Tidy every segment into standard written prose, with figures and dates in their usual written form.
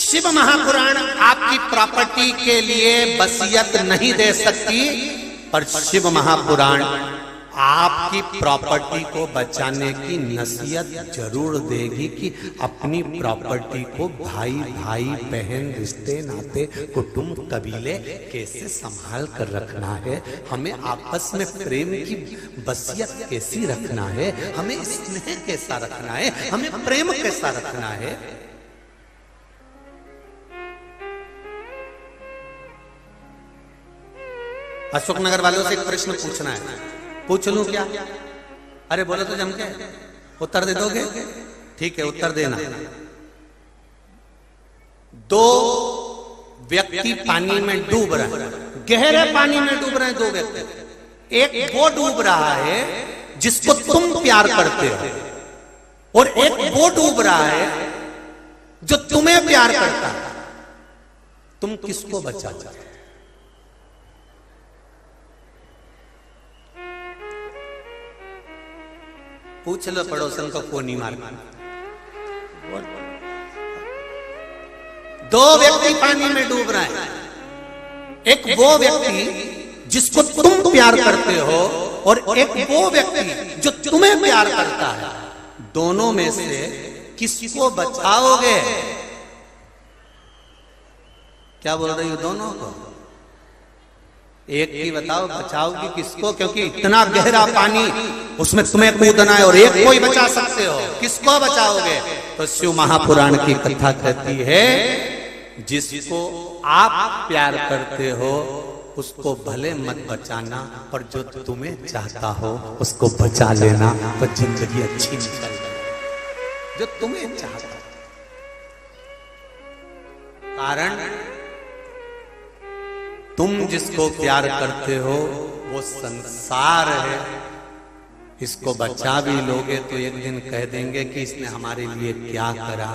शिव महापुराण आपकी प्रॉपर्टी के लिए वसीयत नहीं दे सकती, पर शिव महापुराण आपकी प्रॉपर्टी को बचाने की नसीहत जरूर देगी कि अपनी प्रॉपर्टी को भाई भाई बहन रिश्ते नाते कुटुंब कबीले कैसे संभाल कर रखना है, हमें आपस में प्रेम की वसीयत कैसी रखना है, हमें स्नेह कैसा रखना है, हमें प्रेम कैसा रखना है। अशोकनगर वालों से एक प्रश्न पूछना है, पूछ लूं क्या? अरे बोलो तो जम के उत्तर दे दोगे? ठीक है, उत्तर देना। दो व्यक्ति पानी में डूब रहे हैं, गहरे पानी में डूब रहे हैं दो व्यक्ति। एक वो डूब रहा है जिसको तुम प्यार करते हो, और एक वो डूब रहा है जो तुम्हें प्यार करता है। तुम किसको बचाते हो? पूछ लो पड़ोसन को, कोनी मार। दो व्यक्ति पानी में डूब रहे हैं, एक वो व्यक्ति जिसको तुम प्यार करते हो और एक वो व्यक्ति जो तुम्हें प्यार करता है। दोनों में से किसको बचाओगे? क्या बोल रही हो दोनों को? एक ही बताओ, बचाओगी किसको? क्योंकि इतना गहरा पानी, उसमें तुम्हें कूदना है और एक को ही बचा सकते हो, किसको बचाओगे? तो शिव महापुराण की कथा कहती है जिसको आप प्यार करते हो उसको भले मत बचाना, पर जो तुम्हें चाहता हो उसको बचा लेना, तो जिंदगी अच्छी निकल जाए। जो तुम्हें चाहता हो, कारण तुम जिसको प्यार करते हो वो संसार है। इसको बचा भी लोगे तो एक दिन कह देंगे कि इसने हमारे लिए क्या करा।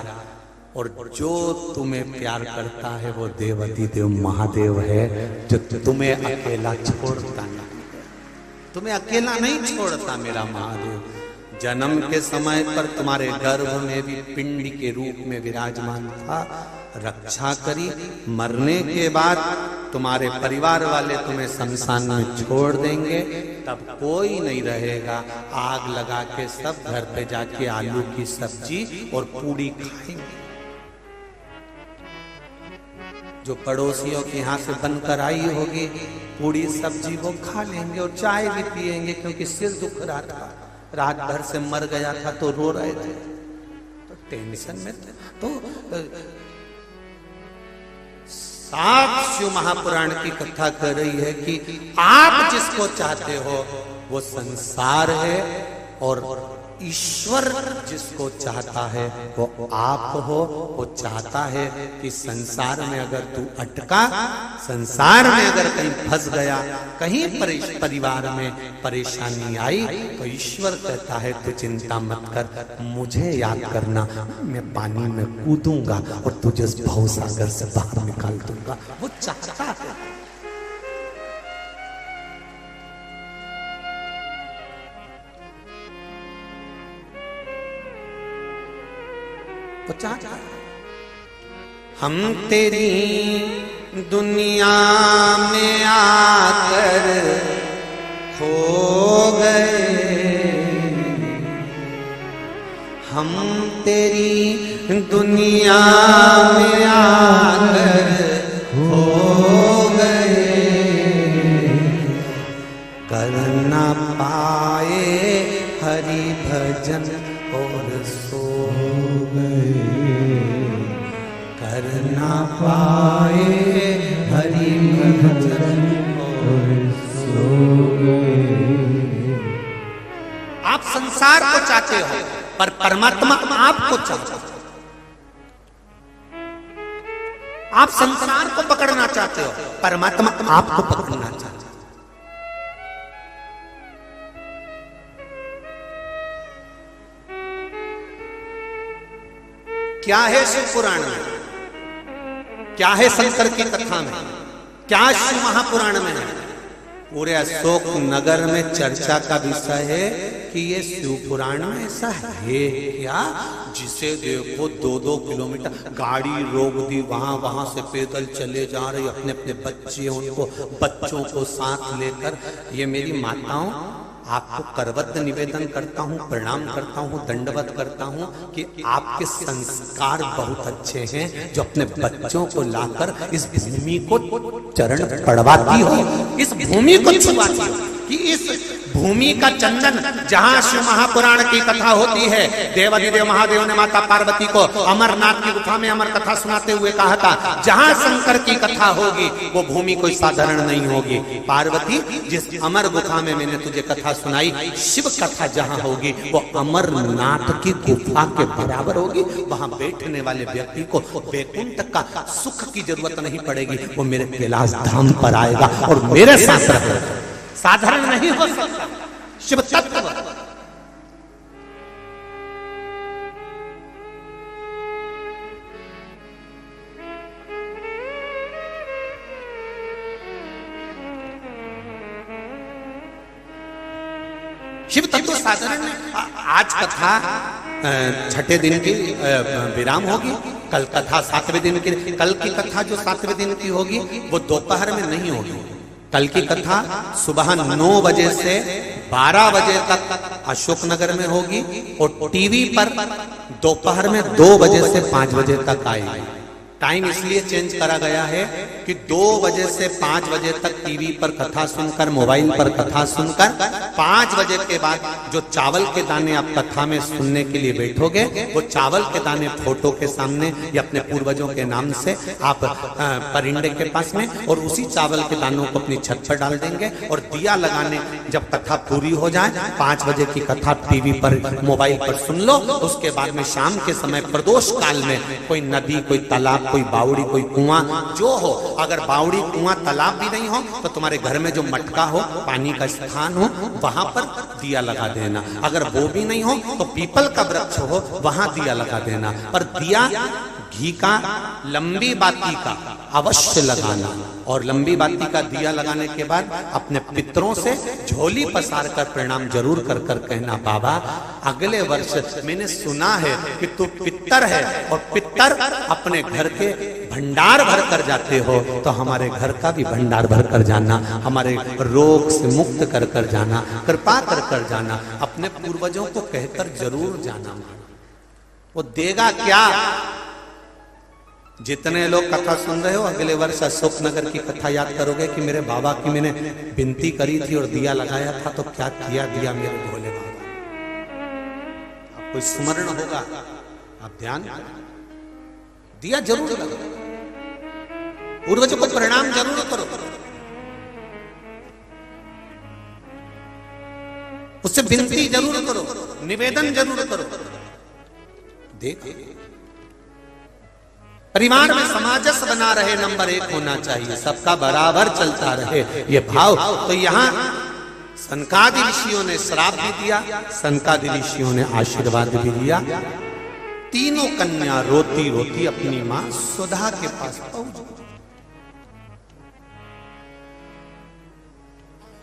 और जो तुम्हें प्यार करता है वो देवती देव महादेव है, जो तुम्हें अकेला छोड़ता नहीं, तुम्हें अकेला नहीं छोड़ता मेरा महादेव। जन्म के समय पर तुम्हारे गर्भ में भी पिंड के रूप में विराजमान था, रक्षा करी। मरने के बाद तुम्हारे परिवार वाले तुम्हें शमशान में छोड़ देंगे, तब कोई नहीं रहेगा। आग लगा के सब घर पे जाके आलू की सब्जी और पूड़ी खाएंगे। जो पड़ोसियों के यहाँ से बनकर आई होगी पूड़ी सब्जी वो खा लेंगे और चाय भी पिएंगे, क्योंकि सिर दुख रहा था, रात भर से मर गया था तो रो रहे थे, तो टेंशन में थे। तो साफ शिव महापुराण की कथा कर रही है कि आप जिसको चाहते हो वो संसार है, और ईश्वर जिसको चाहता है वो आप हो। वो चाहता है कि संसार में अगर तू अटका, संसार में अगर कहीं फंस गया, कहीं परिवार में परेशानी आई, तो ईश्वर कहता है तू चिंता मत कर, मुझे याद करना, मैं पानी में कूदूंगा और तुझे भवसागर से बाहर निकाल दूंगा। वो चाहता है। वो चाहता है। हम तेरी दुनिया में आकर खो गए, हम तेरी दुनिया में आकर खो गए, कर ना पाए हरि भजन और सो गए, कर ना पाए हरि भजन और सो गए। आप संसार को चाहते हो, पर परमात्मा आपको चाहता है। आप संसार को पकड़ना चाहते हो, परमात्मा आपको पकड़ना चाहता है। क्या है शिव पुराण में, क्या है शंकर की कथा में, क्या शिव महापुराण में है, पूरे अशोक नगर में चर्चा का विषय है कि ये शिव पुराण में ऐसा है क्या, जिसे देखो 2-2 किलोमीटर गाड़ी रोक दी, वहां से पैदल चले जा रहे अपने अपने बच्चे, उनको बच्चों को साथ लेकर। ये मेरी माताओं, आपको करवत निवेदन करता हूँ, प्रणाम करता हूँ, दंडवत करता हूँ कि आपके संस्कार बहुत अच्छे हैं, जो अपने बच्चों को लाकर इस भूमि को चरण पड़वाती हो, इस भूमि को छुपाती हो, कि इस भूमि का चंदन, जहां शिव महापुराण की कथा होती है, देवाधिदेव महादेव ने माता पार्वती को अमरनाथ की गुफा में अमर कथा सुनाते हुए कहा था, जहां शंकर की कथा होगी वो भूमि कोई साधारण नहीं होगी। पार्वती, जिस अमर गुफा में मैंने तुझे कथा सुनाई, शिव कथा जहां होगी वो अमरनाथ की गुफा के बराबर होगी। वहां बैठने वाले व्यक्ति को वैकुंठ का सुख की जरूरत नहीं पड़ेगी, वो मेरे कैलाश धाम पर आएगा और मेरे साथ रहेगा। साधारण नहीं हो सकता शिव तत्व। शिव तत्व साधारण नहीं। आज कथा छठे दिन की विराम होगी, कल कथा 7वें दिन की। कल की कथा जो 7वें दिन की होगी वो दोपहर में नहीं होगी। कल की कथा सुबह 9 बजे से 12 बजे तक अशोकनगर में होगी और टीवी पर दोपहर में 2 बजे से 5 बजे तक आएगी। टाइम इसलिए चेंज करा गया है कि 2 बजे से 5 बजे तक टीवी पर कथा सुनकर, मोबाइल पर कथा सुनकर, 5 बजे के बाद जो चावल के दाने आप कथा में सुनने के लिए बैठोगे, वो चावल के दाने फोटो के सामने या अपने पूर्वजों के नाम से आप परिंदे के पास में, और उसी चावल के दानों को अपनी छत पर डाल देंगे और दिया लगाने, जब कथा पूरी हो जाए 5 बजे की कथा टीवी पर, मोबाइल पर सुन लो। उसके बाद में शाम के समय प्रदोष काल में कोई नदी, कोई तालाब, कोई बावड़ी, कोई कुआं जो हो, अगर बावड़ी, कुआं, तालाब भी नहीं हो तो तुम्हारे घर में जो मटका हो, पानी का स्थान हो, वहां पर दिया लगा देना। अगर वो भी नहीं हो तो पीपल का वृक्ष हो, वहां दिया लगा देना। पर दिया घी का, लंबी बाती का अवश्य लगाना, और लंबी बाती का दिया लगाने के बाद अपने पितरों से झोली पसार कर प्रणाम जरूर कर कर कहना, बाबा अगले वर्ष मैंने सुना है कि तू पितर है और पितर अपने घर के भंडार भर कर जाते हो, तो हमारे घर का भी भंडार भर कर जाना, हमारे रोग से मुक्त कर कर जाना, कृपा कर कर जाना, अपने पूर्वजों को कहकर जरूर जाना। वो देगा क्या? जितने लोग कथा सुन रहे हो, अगले वर्ष अशोकनगर की कथा याद करोगे कि मेरे बाबा की मैंने विनती करी थी और दिया लगाया था, तो क्या किया दिया मेरे भोले बाबा। आपको स्मरण होगा, आप ध्यान दिया जरूर लगाओ, पूर्वजों को प्रणाम जरूर करो, उससे विनती जरूर करो, निवेदन जरूर करो। देखो परिवार में सामंजस्य बना रहे, नंबर 1 होना चाहिए, सबका बराबर चलता रहे ये भाव। तो यहाँ सनकादि ऋषियों ने श्राप भी दिया, सनकादि ऋषियों ने आशीर्वाद भी दिया। तीनों कन्या रोती रोती अपनी मां सुधा के पास पहुंच,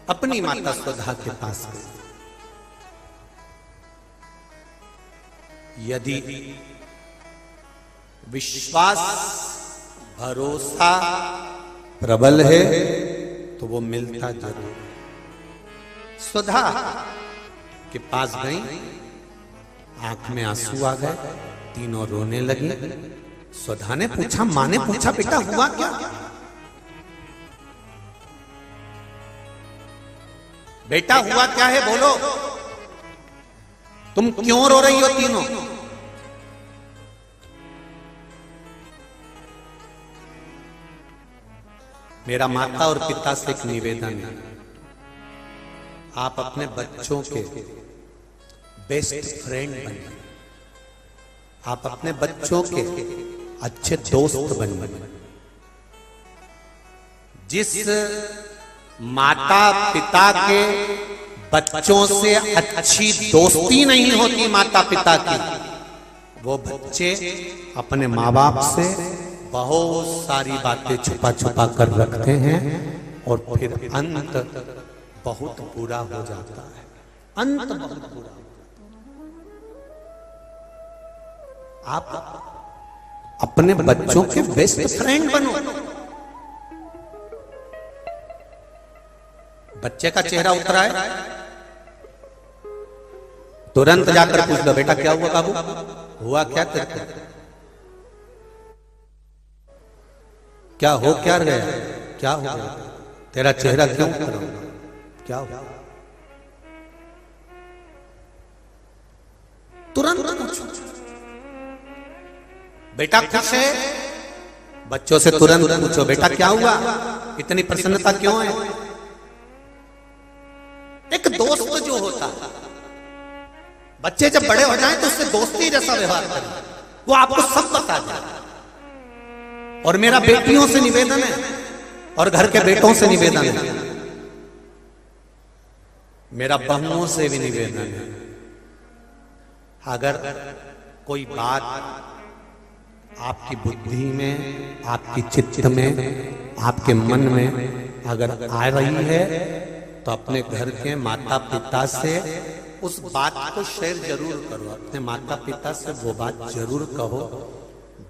अपनी माता सुधा के पास गई। यदि विश्वास, भरोसा प्रबल है तो वो मिलता जरूर। सुधा के पास गई, आंख में आंसू आ गए, तीनों रोने लगी। सुधा ने पूछा, मां ने पूछा, बेटा हुआ क्या? बेटा हुआ क्या है, बोलो, तुम क्यों रो रही हो तीनों? मेरा माता और पिता से एक निवेदन है, आप अपने बच्चों के बेस्ट फ्रेंड बनिए, आप अपने बच्चों के अच्छे दोस्त बनिए। जिस माता पिता के बच्चों से अच्छी दोस्ती नहीं होती माता पिता की, वो बच्चे अपने माँ बाप से बहुत सारी बातें छुपा छुपा कर रखते हैं और फिर अंत बहुत बुरा हो जाता है, अंत बहुत बुरा। आप अपने बच्चों के बेस्ट फ्रेंड बनो। बच्चे का चेहरा उतरा है, तुरंत जाकर पूछ लो, बेटा क्या हुआ बाबू, हुआ क्या तेरे को, क्या हो क्या गया, क्या हो गया, तेरा चेहरा क्यों उतरा, क्या हुआ, तुरंत पूछो। बेटा खुश है, बच्चों से तुरंत पूछो बेटा क्या हुआ, इतनी प्रसन्नता क्यों है। एक दोस्त जो होता है, बच्चे जब बड़े हो जाएं तो उससे दोस्ती जैसा व्यवहार करें, वो आपको सब बता जाए। और मेरा बेटियों से निवेदन है और घर के बेटों से निवेदन है, मेरा बहुओं से भी निवेदन है, अगर कोई बात आपकी बुद्धि में, आपकी चित्त में, आपके मन में अगर आ रही है तो अपने घर के माता पिता से उस बात को शेयर जरूर करो। अपने माता पिता से वो बात जरूर कहो।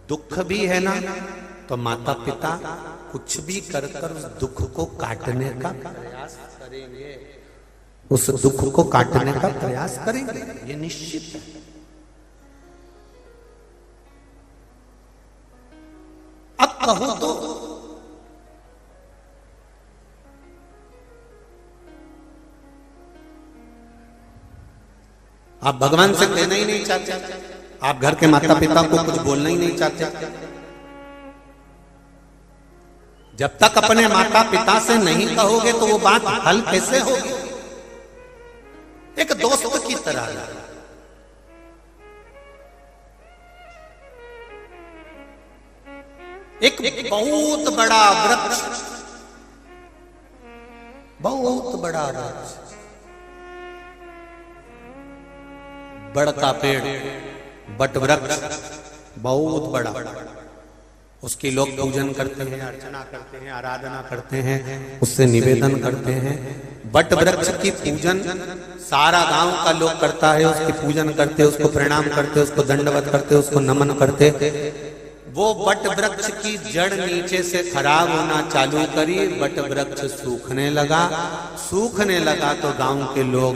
दुख भी है ना तो माता पिता कुछ भी कर कर उस दुख को काटने का प्रयास करेंगे, उस दुख को काटने का प्रयास करेंगे, ये निश्चित है। अब कहो तो आप भगवान से कहना ही नहीं चाहते, आप घर के माता पिता को कुछ बोलना ही नहीं चाहते। जब तक अपने माता पिता से नहीं कहोगे तो वो बात हल कैसे होगी। एक दोस्त की तरह, एक बहुत बड़ा वृक्ष, बहुत बड़ा वृक्ष, बड़का पेड़, बट वृक्ष बहुत बड़ा, उसकी लोग पूजन करते हैं, अर्चना करते हैं, आराधना करते हैं, उससे निवेदन करते हैं। बट वृक्ष की पूजन सारा गांव का लोग करता है, उसकी पूजन करते, उसको प्रणाम करते, उसको दंडवत करते, उसको नमन करते। वो बट वृक्ष की जड़ नीचे से खराब होना चालू करी, बट वृक्ष सूखने लगा। सूखने लगा तो गांव के लोग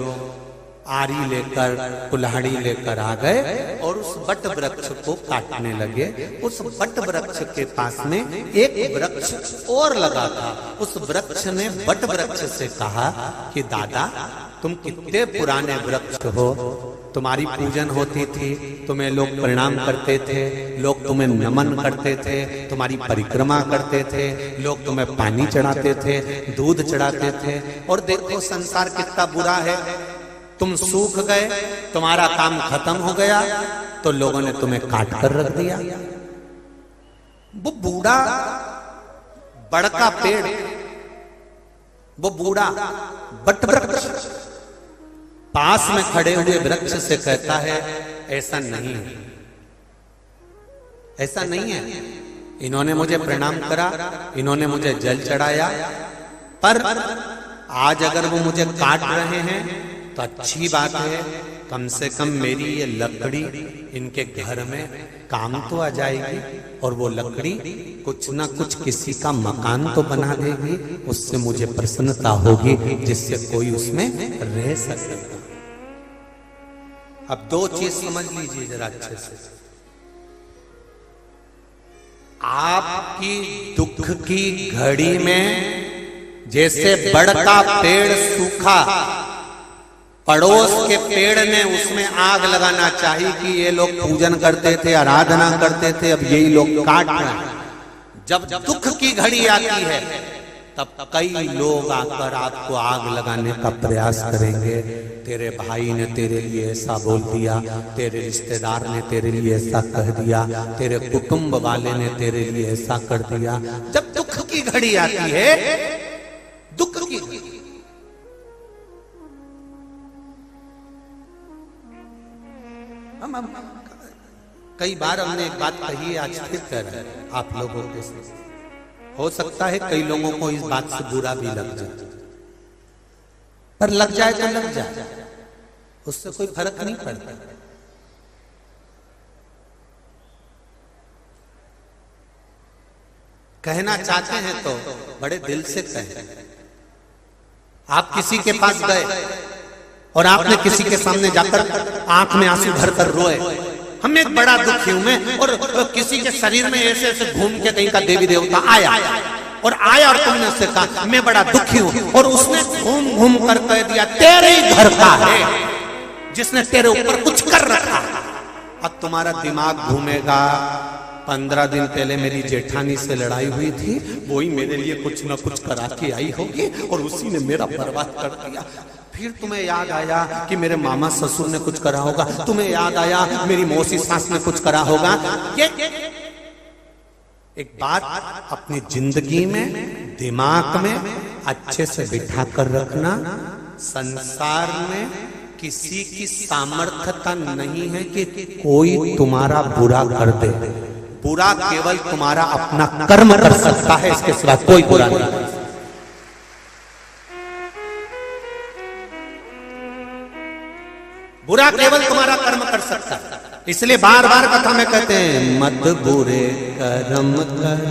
आरी लेकर, कुल्हाड़ी लेकर आ गए और उस बट वृक्ष को काटने लगे। उस बट वृक्ष के पास में एक वृक्ष और लगा था। उस वृक्ष ने बट वृक्ष से कहा कि दादा तुम कितने पुराने वृक्ष हो, तुम्हारी पूजन होती थी, तुम्हें लोग प्रणाम करते थे, लोग तुम्हें नमन करते थे, तुम्हारी परिक्रमा करते थे, लोग तुम्हें पानी चढ़ाते थे, दूध चढ़ाते थे, और देखो संसार कितना बुरा है, तुम सूख गए, तुम्हारा काम खत्म हो गया तो लोगों ने तुम्हें काट कर रख दिया। वो बूढ़ा बड़का पेड़, वो बूढ़ा बट वृक्ष पास में खड़े हुए वृक्ष से कहता है ऐसा नहीं है, ऐसा नहीं है, इन्होंने मुझे प्रणाम करा, इन्होंने मुझे जल चढ़ाया, पर आज अगर वो मुझे काट रहे हैं तो अच्छी बात है, कम से कम मेरी ये लकड़ी इनके घर में काम तो आ जाएगी, और वो लकड़ी कुछ ना कुछ किसी का मकान तो बना देगी, उससे मुझे प्रसन्नता होगी, जिससे कोई उसमें रह सकेगा। अब दो चीज समझ लीजिए जरा अच्छे से। आपकी दुख की घड़ी में जैसे बड़का पेड़ सूखा, पड़ोस के पेड़ ने उसमें आग लगाना चाहिए कि ये लोग पूजन करते थे, आराधना करते थे, अब यही लोग काट रहे हैं। जब दुख की घड़ी आती है तब कई लोग आकर आपको आग लगाने का प्रयास करेंगे। तेरे भाई ने तेरे लिए ऐसा बोल दिया, तेरे रिश्तेदार ने तेरे लिए ऐसा कह दिया, तेरे कुटुंब वाले ने तेरे लिए ऐसा कर दिया। जब दुख की घड़ी आती है, दुख की हम कई बार हमने एक बात कही है, आज फिर कह रहे हैं आप लोगों के साथ। हो सकता है कई लोगों को इस बात से बुरा भी लग जाए। पर लग जाए तो लग जाए, उससे कोई फर्क नहीं पड़ता। कहना चाहते हैं तो बड़े दिल से कहें। आप किसी के पास गए और आपने किसी के सामने जाकर आंख में आंसू भरकर रोए, हमें एक बड़ा दुखी हूं मैं, और किसी के शरीर में ऐसे ऐसे घूम के कहीं का देवी देवता आया और तुमने उससे कहा मैं बड़ा दुखी हूं, और उसने घूम घूम कर कह दिया तेरे ही घर का है जिसने तेरे ऊपर कुछ कर रखा। अब तुम्हारा दिमाग घूमेगा, 15 दिन पहले मेरी जेठानी से लड़ाई हुई थी, वही मेरे लिए कुछ न कुछ करा के आई होगी और उसी ने मेरा बर्बाद कर दिया। फिर तुम्हें याद आया कि मेरे मामा ससुर ने कुछ करा होगा, तुम्हें याद आया मेरी मौसी सास ने कुछ करा होगा। ये एक बात अपनी जिंदगी में, दिमाग में अच्छे से बिठा कर रखना, संसार में किसी की सामर्थ्यता नहीं है कि कोई तुम्हारा बुरा कर दे। बुरा केवल तुम्हारा अपना कर्म कर सकता है, इसके सिवा कोई बुरा नहीं। बुरा केवल तुम्हारा कर्म कर सकता है। इसलिए बार बार कथा में कहते हैं मत बुरे कर्म कर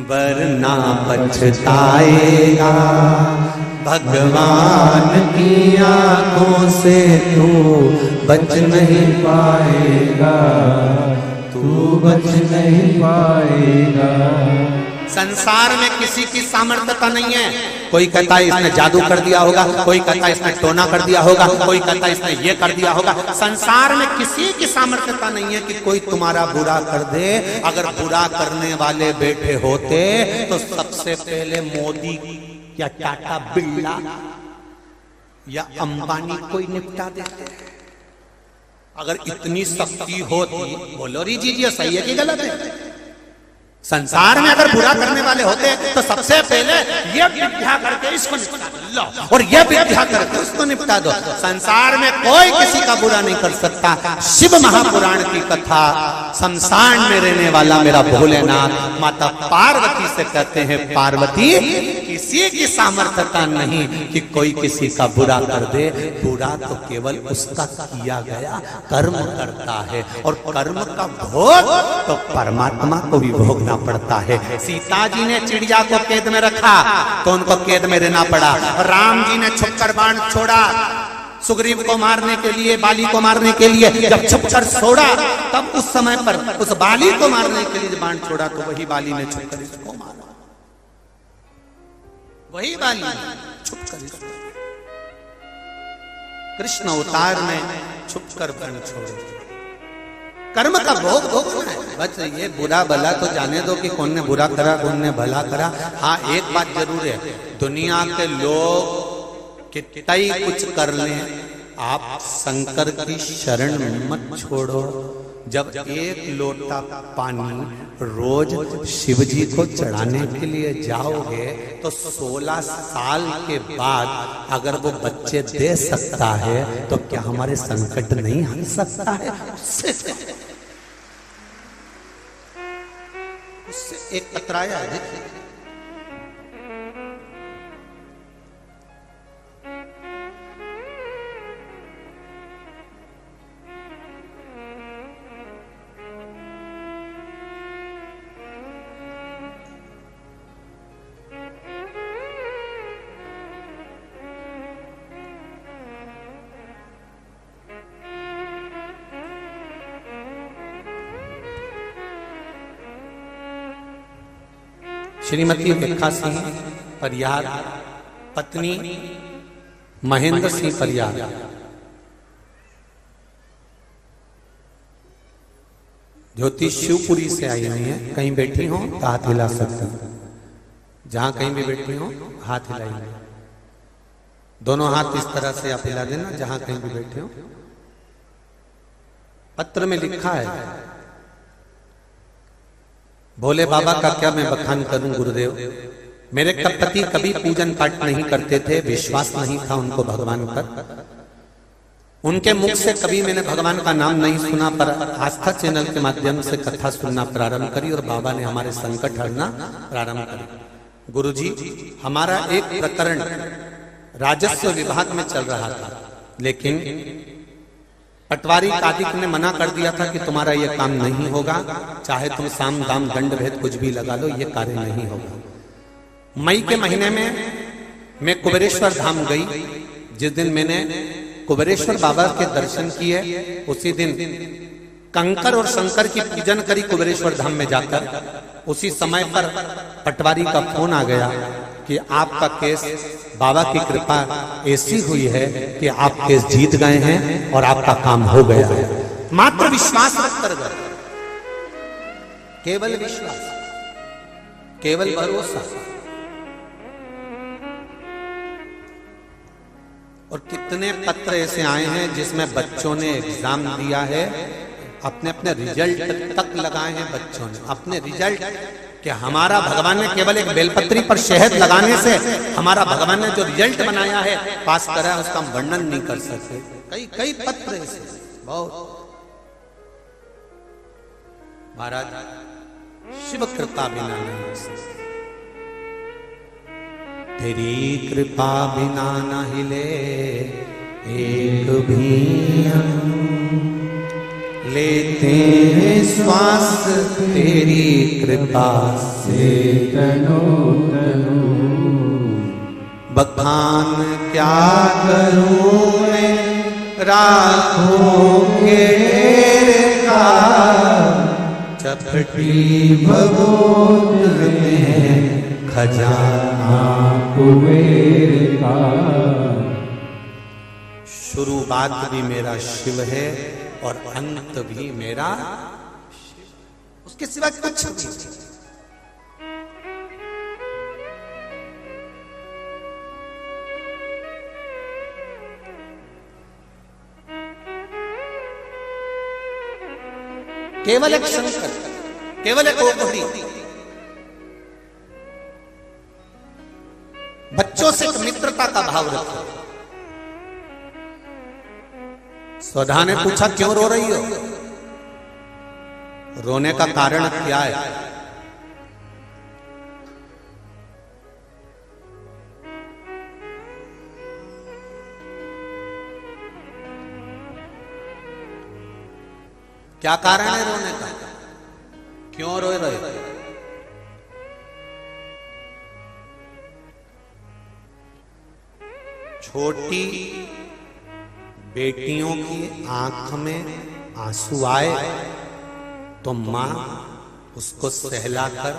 वरना पछताएगा, भगवान की आंखों से तू बच नहीं पाएगा, तू बच नहीं पाएगा। संसार में किसी की सामर्थ्यता नहीं है। कोई कहता है इसने जादू कर दिया होगा, कोई कहता है इसने टोना कर दिया होगा, कोई कहता है इसने ये कर दिया होगा। संसार में किसी की सामर्थ्यता नहीं है कि कोई तुम्हारा बुरा कर दे। अगर बुरा करने वाले बैठे होते तो सबसे पहले मोदी या टाटा बिरला या अंबानी कोई निपटा देते। अगर इतनी शक्ति होती, बोलो री जी सही है कि गलत है? संसार में अगर बुरा करने वाले होते तो सबसे पहले ये विद्या करके इसको निपटा दो, और ये विद्या करके उसको निपटा दो। संसार में कोई किसी का बुरा नहीं कर सकता। शिव महापुराण की कथा, शमशान में रहने वाला मेरा भोलेनाथ माता पार्वती से कहते हैं पार्वती किसी की सामर्थ्यता नहीं कि कोई किसी का बुरा कर दे। बुरा तो केवल उसका किया गया कर्म करता है, और कर्म का भोग तो परमात्मा को भी भोगना पड़ता है। सीता जी ने चिड़िया को कैद में रखा तो उनको कैद में रहना पड़ा। राम जी ने छुपकर बाण छोड़ा सुग्रीव को मारने के लिए, बाली को मारने के लिए, जब छुपकर छोड़ा तब उस समय पर उस बाली को मारने के लिए बाण छोड़ा तो वही बाली ने छुपकर इसको मारा, वही बाली छुपकर इसको। कृष्ण अवतार में छुपकर बाण छोड़े। कर्म का भोग भोगना है। बस ये बुरा भला तो जाने दो कि कौन ने बुरा करा कौन ने भला करा। हाँ एक बात जरूर है, दुनिया के लोग कितना ही कुछ कर लें, आप शंकर की शरण मत छोड़ो। जब एक लोटा पानी रोज शिव जी को चढ़ाने के लिए जाओगे तो 16 साल के बाद अगर वो बच्चे दे सकता है तो क्या हमारे संकट नहीं हल सकता है? उससे एक कतराया है। श्रीमती भिक्खा सिंह परियार, पत्नी महेंद्र सिंह परियार, ज्योति शिवपुरी से आई हुई है। कहीं बैठी हो तो हाथ हिला सकती हैं, जहां कहीं भी बैठी हो हाथ हिलाइए। दोनों हाथ इस तरह से आप हिला देना जहां कहीं भी बैठे हो। पत्र में लिखा है, भोले बाबा का क्या मैं बखान करूं गुरुदेव। मेरे पति कभी पूजन पाठ नहीं करते थे, विश्वास नहीं था उनको भगवान पर। उनके मुख से कभी मैंने भगवान का नाम नहीं सुना, पर आस्था चैनल के माध्यम से कथा सुनना प्रारंभ करी और बाबा ने हमारे संकट हरना प्रारंभ करी। गुरुजी, हमारा एक प्रकरण राजस्व विभाग में चल रहा था, लेकिन पटवारी कादिक ने मना कर दिया था कि तुम्हारा ये काम नहीं होगा, चाहे तुम साम दाम दंड भेद कुछ भी लगा लो, ये कार्य नहीं होगा। मई के महीने में मैं कुबेरेश्वर धाम गई। जिस दिन मैंने कुबेरेश्वर बाबा के दर्शन किए, उसी दिन कंकर और शंकर की पूजन करी कुबेरेश्वर धाम में जाकर। उसी समय पर पटवारी का फोन आ गया कि आपका केस, बाबा की कृपा ऐसी हुई है कि आप केस जीत गए हैं और आपका काम हो गया है। मात्र विश्वास रख कर गए, केवल विश्वास, केवल भरोसा। और कितने पत्र ऐसे आए हैं जिसमें बच्चों ने एग्जाम दिया है, अपने अपने रिजल्ट तक लगाए हैं बच्चों ने, अपने रिजल्ट, कि हमारा भगवान ने केवल एक बेलपत्री पर शहद लगाने से हमारा भगवान ने जो रिजल्ट बनाया है, पास करा है, उसका हम वर्णन नहीं कर सकते। कई कई पत्र ऐसे बहुत। महाराज शिव कृपा बिना नहीं हो सकती, तेरी कृपा बिना न हिले एक भी हम, लेते हैं श्वास तेरी कृपा से तनो तनो। बखान क्या करूं मैं राखों के का, चपटी भगोत में खजाना कुबेर का। शुरुआत भी मेरा शिव है और अंत भी मेरा शिव, उसके सिवा कुछ नहीं। केवल एक शंकर, केवल एक ओघड़ी। बच्चों से मित्रता का भाव रखो। स्वधा ने पूछा क्यों रो रही हो? रोने का कारण क्या है? क्या कारण है रोने का? क्यों रो रहे? छोटी बेटियों की आंख में आंसू आए तो मां उसको सहलाकर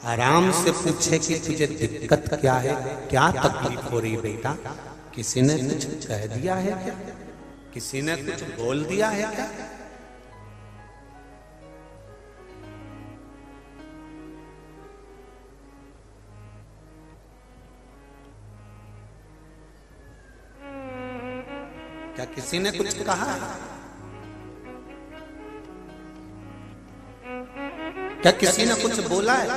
आराम से पूछे कि तुझे दिक्कत क्या है, क्या तकलीफ हो रही बेटा? किसी ने कुछ कह दिया है क्या? किसी ने कुछ बोल दिया है क्या? क्या किसी ने कुछ कहा है? क्या किसी ने कुछ बोला है?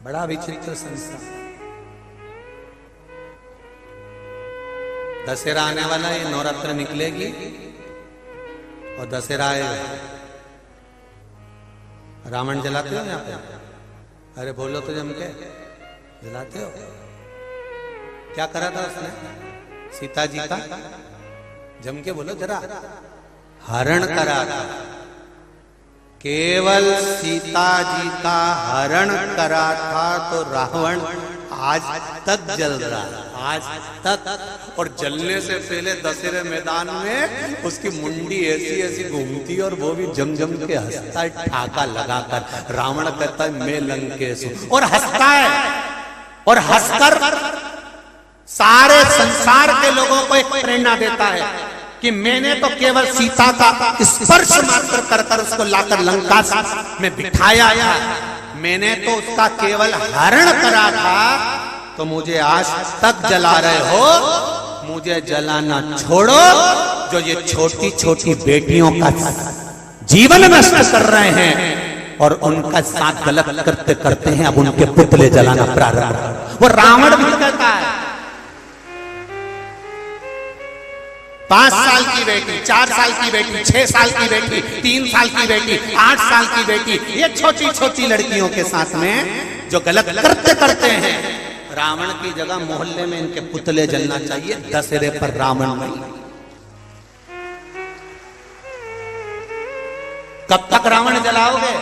बड़ा विचित्र संसार। दशहरा आने वाला है, ये नवरात्र निकलेगी और दशहरा आएगा। रावण जलाते हो यहाँ पे? अरे बोलो तो जम के, जलाते हो? क्या करा था उसने सीता जी का? जम के बोलो जरा। हरण करा था। केवल सीता जी का हरण करा था तो रावण आज तक जल रहा है, आज तक। और जलने से पहले दशहरे मैदान में उसकी मुंडी ऐसी ऐसी घूमती और वो भी जम जम के हंसता है, ठाका लगाकर। रावण कहता है मैं लंकेश हूं, और हंसता है, और हंसकर सारे संसार के लोगों को एक प्रेरणा देता है कि मैंने तो केवल सीता का स्पर्श मात्र कर कर उसको लाकर लंका में बिठाया था, मैंने तो उसका केवल हरण करा था, तो मुझे आज तक जला रहे हो? मुझे जलाना छोड़ो। जो ये छोटी छोटी बेटियों का जीवन नष्ट कर रहे हैं और उनका साथ गलत करते करते हैं, अब उनके पुतले जलाना प्रारंभ। वो रावण भी कहता है 5 साल की बेटी, 4 साल की बेटी, 6 साल की बेटी, 3 साल की बेटी, 8 साल की बेटी, ये छोटी छोटी लड़कियों के साथ में जो गलत कृत्य करते हैं, रावण की जगह मोहल्ले में इनके पुतले जलना चाहिए, दशहरे पर रावण नहीं। कब तक रावण जलाओगे?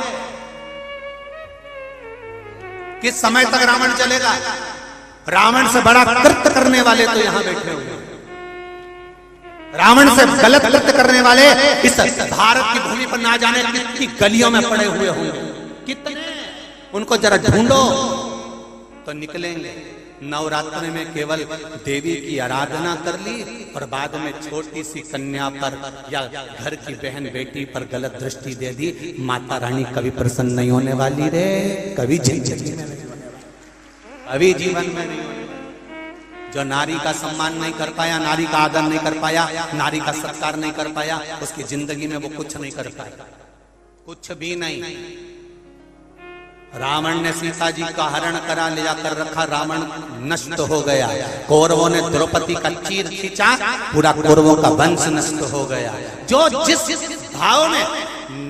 किस समय तक रावण चलेगा? रावण से बड़ा कृत्य करने वाले तो यहां बैठे हुए, रावण से गलत कृत्य करने वाले इस भारत की भूमि पर ना जाने कितनी गलियों में पड़े हुए होंगे, कितने, उनको जरा ढूंढो तो निकलेंगे। नवरात्र में केवल देवी की आराधना कर ली और बाद में छोटी सी कन्या पर या घर की बहन बेटी पर गलत दृष्टि दे दी, माता रानी कभी प्रसन्न नहीं होने वाली रे, कभी जिंदगी में नहीं होने वाली, कभी जीवन में नहीं होने वाली। जो नारी का सम्मान नहीं कर पाया, नारी का आदर नहीं कर पाया, नारी का सत्कार नहीं कर पाया, उसकी जिंदगी में वो कुछ नहीं कर पाया, कुछ भी नहीं। रावण ने सीता जी का हरण करा, ले जाकर रखा, रावण नष्ट हो गया। कौरवों ने द्रौपदी का चीर खींचा, पूरा कौरवों का वंश नष्ट हो गया। जो जिस भाव में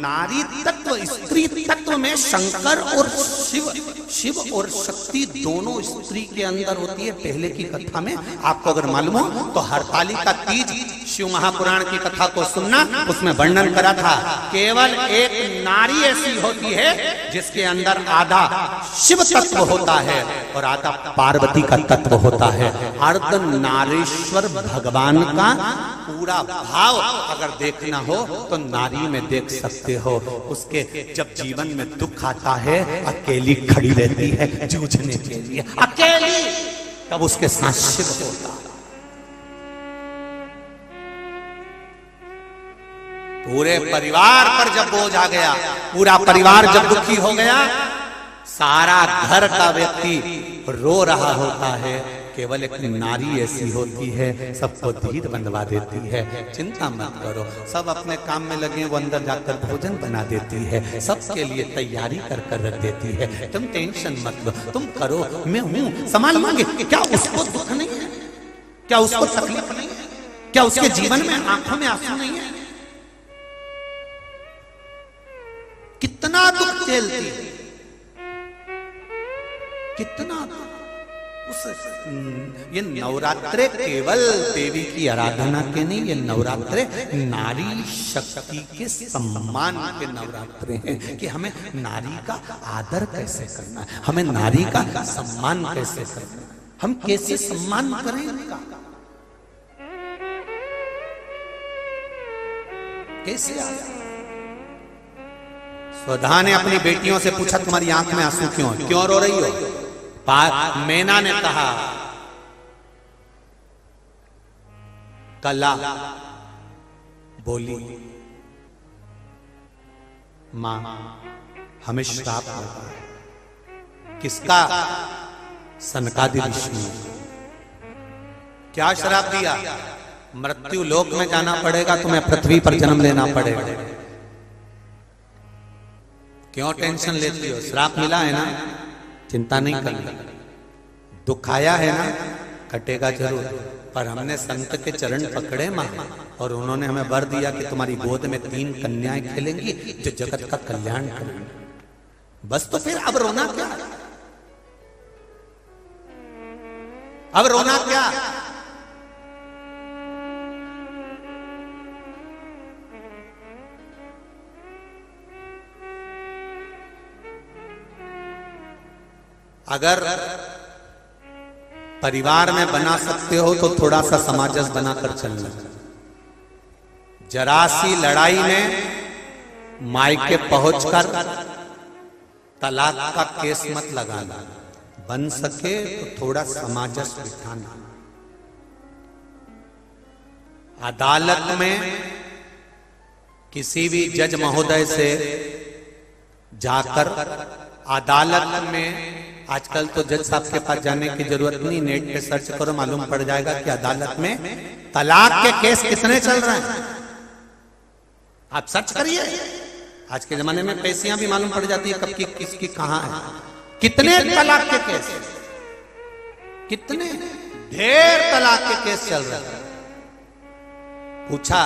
नारी तत्व, स्त्री तत्व में शंकर और शिव और शक्ति दोनों स्त्री के अंदर होती है। पहले की कथा में आपको अगर मालूम हो तो हरतालिका तीज शिव महापुराण की कथा को सुनना, उसमें वर्णन करा था। केवल एक नारी ऐसी होती है जिसके अंदर आधा शिव तत्व होता है और आधा पार्वती का तत्व होता है। अर्ध नारेश्वर भगवान का पूरा भाव अगर देखना हो तो नारी में देख सकते हो। उसके जब जीवन में दुख आता है, अकेली खड़ी रहती है जूझने के लिए, अकेली, तब उसके साथ शिव होता है। पूरे परिवार पर जब बोझ आ गया, पूरा परिवार जब दुखी हो गया, सारा घर का व्यक्ति रो रहा होता है, केवल एक नारी ऐसी होती है सबको धीर बंधवा देती है। चिंता मत करो, सब अपने काम में लगे, वो अंदर जाकर भोजन बना देती है, सबके लिए तैयारी कर कर रख देती है। तुम टेंशन मत लो, तुम करो, मैं हूं, संभाल मांगे। क्या उसको दुख नहीं है? क्या उसको तकलीफ नहीं है? क्या उसके जीवन में आंखों में आंसू नहीं है? कितना दुख झेलती, कितना दुख। ये नवरात्रे केवल देवी की आराधना के नहीं, ये नवरात्रे नारी शक्ति के सम्मान के नवरात्रे हैं कि हमें नारी का आदर कैसे करना है, हमें नारी का सम्मान कैसे करना है, हम कैसे सम्मान करें उनका, कैसे। स्वधा ने अपनी बेटियों से पूछा, तुम्हारी आंख में आंसू क्यों रो रही हो? मैना ने कहा, कला बोली, मां हमें श्राप लगा। किसका? सनकादि ऋषि ने। क्या श्राप दिया? मृत्यु लोक में जाना पड़ेगा, तुम्हें पृथ्वी पर जन्म लेना पड़ेगा। क्यों टेंशन लेती हो? श्राप मिला है ना, चिंता नहीं करनी। दुख आया है ना, कटेगा जरूर, पर हमने संत के चरण पकड़े मां, और उन्होंने हमें वर दिया कि तुम्हारी गोद में 3 कन्याएं खेलेंगी जो जगत का कल्याण करेंगी। बस तो फिर अब रोना क्या? अब रोना क्या? अगर परिवार में बना सकते हो तो थोड़ा सा समाजस बनाकर चलना। जरा सी लड़ाई में मायके पहुंचकर तलाक का केस मत लगाना, बन सके तो थोड़ा समाजस बिठाना। अदालत में किसी भी जज महोदय से जाकर, अदालत में आजकल तो जज साहब के पास जाने की जरूरत नहीं, नेट पे सर्च करो, मालूम पड़ जाएगा कि अदालत में तलाक के केस कितने चल रहे हैं। आप सर्च करिए, आज के जमाने में पैसियां भी मालूम पड़ जाती है कब की किसकी कहां है। कितने तलाक के केस, कितने ढेर तलाक के केस चल रहे हैं। पूछा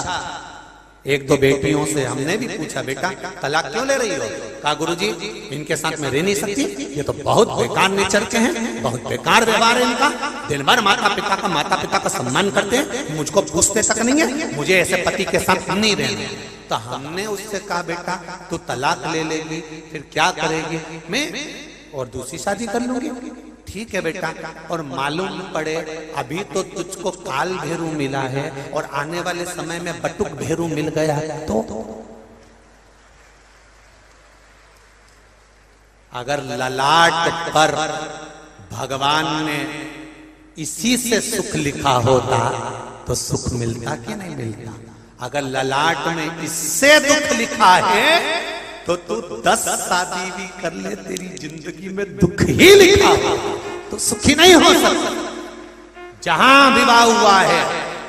एक दो बेटियों से, हमने भी पूछा बेटा तलाक क्यों ले रही हो? कहा गुरुजी इनके साथ में रह नहीं सकती, ये तो बहुत बेकार नेचर के हैं, बहुत बेकार व्यवहार है इनका, दिन भर माता पिता का सम्मान करते हैं, मुझको पूछते तक नहीं है, मुझे ऐसे पति के साथ नहीं रहना। तो हमने उससे कहा बेटा तू तलाक ले लेगी फिर क्या करेगी? मैं और दूसरी शादी कर लूंगी। ठीक है बेटा, और मालूम पड़े अभी तो तुझको काल भेरू मिला है और आने वाले समय में बटुक भेरू मिल गया तो अगर ललाट पर भगवान ने इसी से सुख लिखा होता तो सुख मिलता कि नहीं मिलता? अगर ललाट में इससे दुख लिखा है तो तू 10 शादी भी कर ले, तेरी जिंदगी में दुख ही लिखा हो तो सुखी नहीं हो सकता। जहां विवाह हुआ है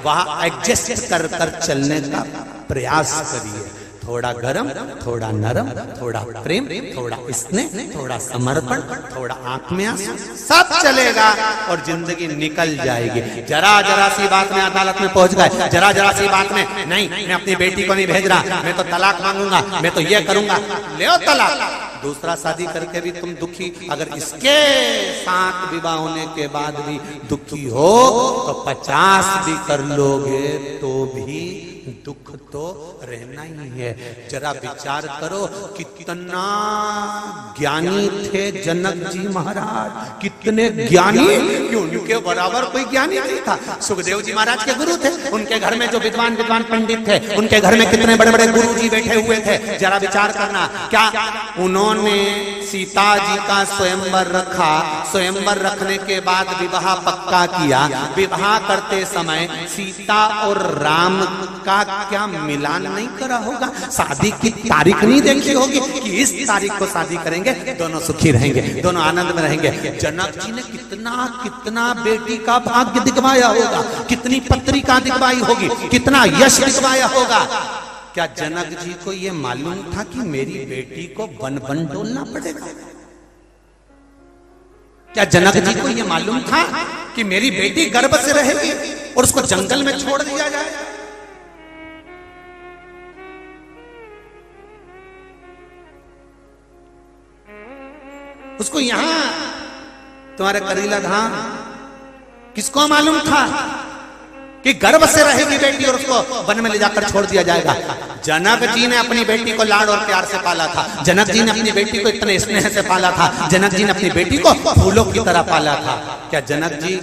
वहां एडजस्ट कर कर चलने का प्रयास करिए। थोड़ा गरम, थोड़ा नरम, थोड़ा प्रेम, थोड़ा स्नेह, थोड़ा समर्पण, थोड़ा आंख में आंसू, सब चलेगा और जिंदगी निकल जाएगी। जरा जरा सी बात में अदालत में पहुंच गए, जरा जरा सी बात में नहीं मैं अपनी बेटी को नहीं भेज रहा, मैं तो तलाक मांगूंगा, मैं तो ये करूंगा, ले तलाक। दूसरा शादी करके भी तुम दुखी, अगर इसके साथ विवाह होने के बाद भी दुखी हो तो 50 भी कर लोगे तो भी दुख तो रहना ही है। जरा विचार करो कितना ज्ञानी थे जनक जी महाराज, कितने ज्ञानी, कि उनके बराबर कोई ज्ञानी नहीं था। सुखदेव जी महाराज के गुरु थे, उनके घर में जो विद्वान पंडित थे, उनके घर में कितने बड़े बड़े गुरु जी बैठे हुए थे। जरा विचार करना, क्या उन्होंने सीता जी का स्वयंवर रखा, स्वयंवर रखने के बाद विवाह पक्का किया, विवाह करते समय सीता और राम का क्या मिलान नहीं करा होगा? शादी की तारीख नहीं देखी होगी कि इस तारीख को शादी करेंगे, दोनों सुखी रहेंगे, दोनों आनंद में रहेंगे। जनक जी ने कितना बेटी का भाग्य दिखवाया होगा, कितनी पत्रिका दिखवाई होगी, कितना यश दिखवाया होगा। क्या जनक जी को यह मालूम था कि मेरी बेटी को वन वन डोलना पड़ेगा? क्या जनक जी को यह मालूम था कि मेरी बेटी गर्भ से रहेगी और उसको जंगल में छोड़ दिया जाए? उसको यहां तुम्हारे करीला धाम किसको मालूम था कि गर्भ से रहेगी बेटी और उसको वन में ले जाकर छोड़ दिया जाएगा? जनक जी ने अपनी बेटी को लाड और प्यार से पाला था, जनक जी ने अपनी बेटी को इतने स्नेह से पाला था, जनक जी ने अपनी बेटी को फूलों की तरह पाला था। क्या जनक जी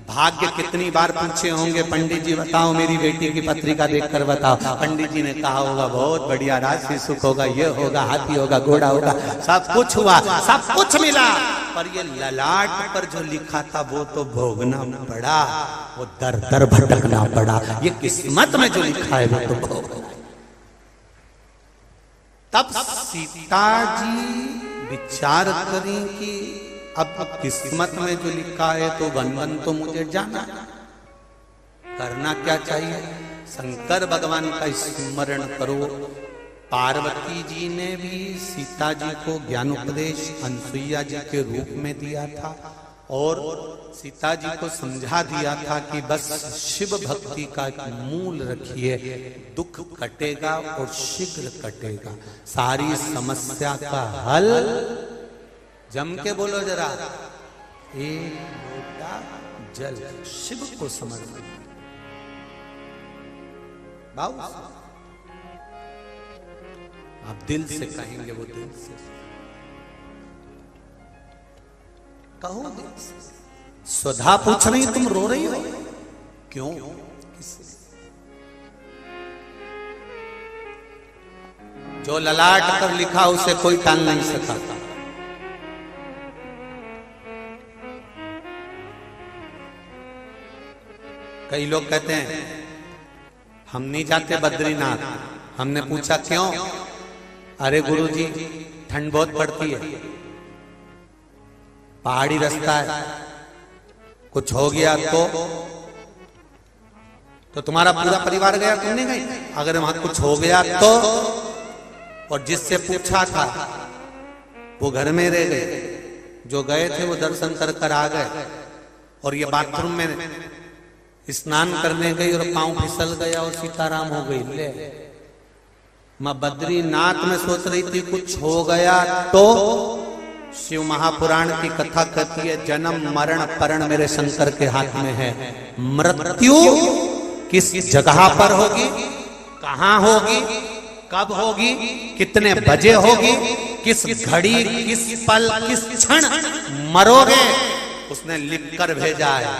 भाग्य कितनी बार पूछे होंगे, पंडित जी बताओ मेरी बेटी की पत्रिका देखकर बताओ? पंडित जी ने कहा होगा बहुत बढ़िया, राजसी सुख होगा, ये होगा, हाथी होगा, घोड़ा होगा, सब कुछ हुआ, सब कुछ मिला, पर ये ललाट पर जो लिखा था वो तो भोगना पड़ा, वो दर दर भटकना पड़ा। ये किस्मत में जो लिखा है वो तो भोगना। तब सीता जी विचार करी कि अब किस्मत में जो लिखा है तो वन वन तो मुझे जाना, करना क्या चाहिए? शंकर भगवान का स्मरण करो। पार्वती जी ने भी सीता जी को ज्ञानोपदेश अनसुईया जी के रूप में दिया था और सीता जी को समझा दिया था कि बस शिव भक्ति का मूल रखिए, दुख कटेगा और शीघ्र कटेगा। सारी समस्या का हल, जम के बोलो जरा, एक लोटा जल शिव को समर्पित। बाबू आप दिल से कहेंगे, वो दिल से कहो, दिल से। स्वधा पूछ रही तुम रो रही हो क्यों? जो ललाट पर लिखा उसे कोई टाल नहीं सका। कई लोग कहते हैं हम नहीं जाते बद्रीनाथ। हमने पूछा क्यों? अरे गुरुजी ठंड बहुत पड़ती है, पहाड़ी रास्ता है, कुछ हो गया तो तुम्हारा पूरा परिवार गया, तुम नहीं गई? अगर वहां कुछ हो गया तो? और जिससे पूछा था वो घर में रह गए, जो गए थे वो दर्शन कर कर आ गए। और ये बाथरूम में स्नान करने गई और पांव फिसल गया और सीताराम हो गई। ले मां बद्रीनाथ में सोच रही थी कुछ हो गया तो शिव महापुराण की कथा कहती है जन्म मरण परण मेरे शंकर के हाथ में है। मृत्यु किस जगह पर होगी, कहां होगी, कब होगी, कितने बजे होगी, किस घड़ी, किस पल, किस क्षण मरोगे, उसने लिखकर भेजा है।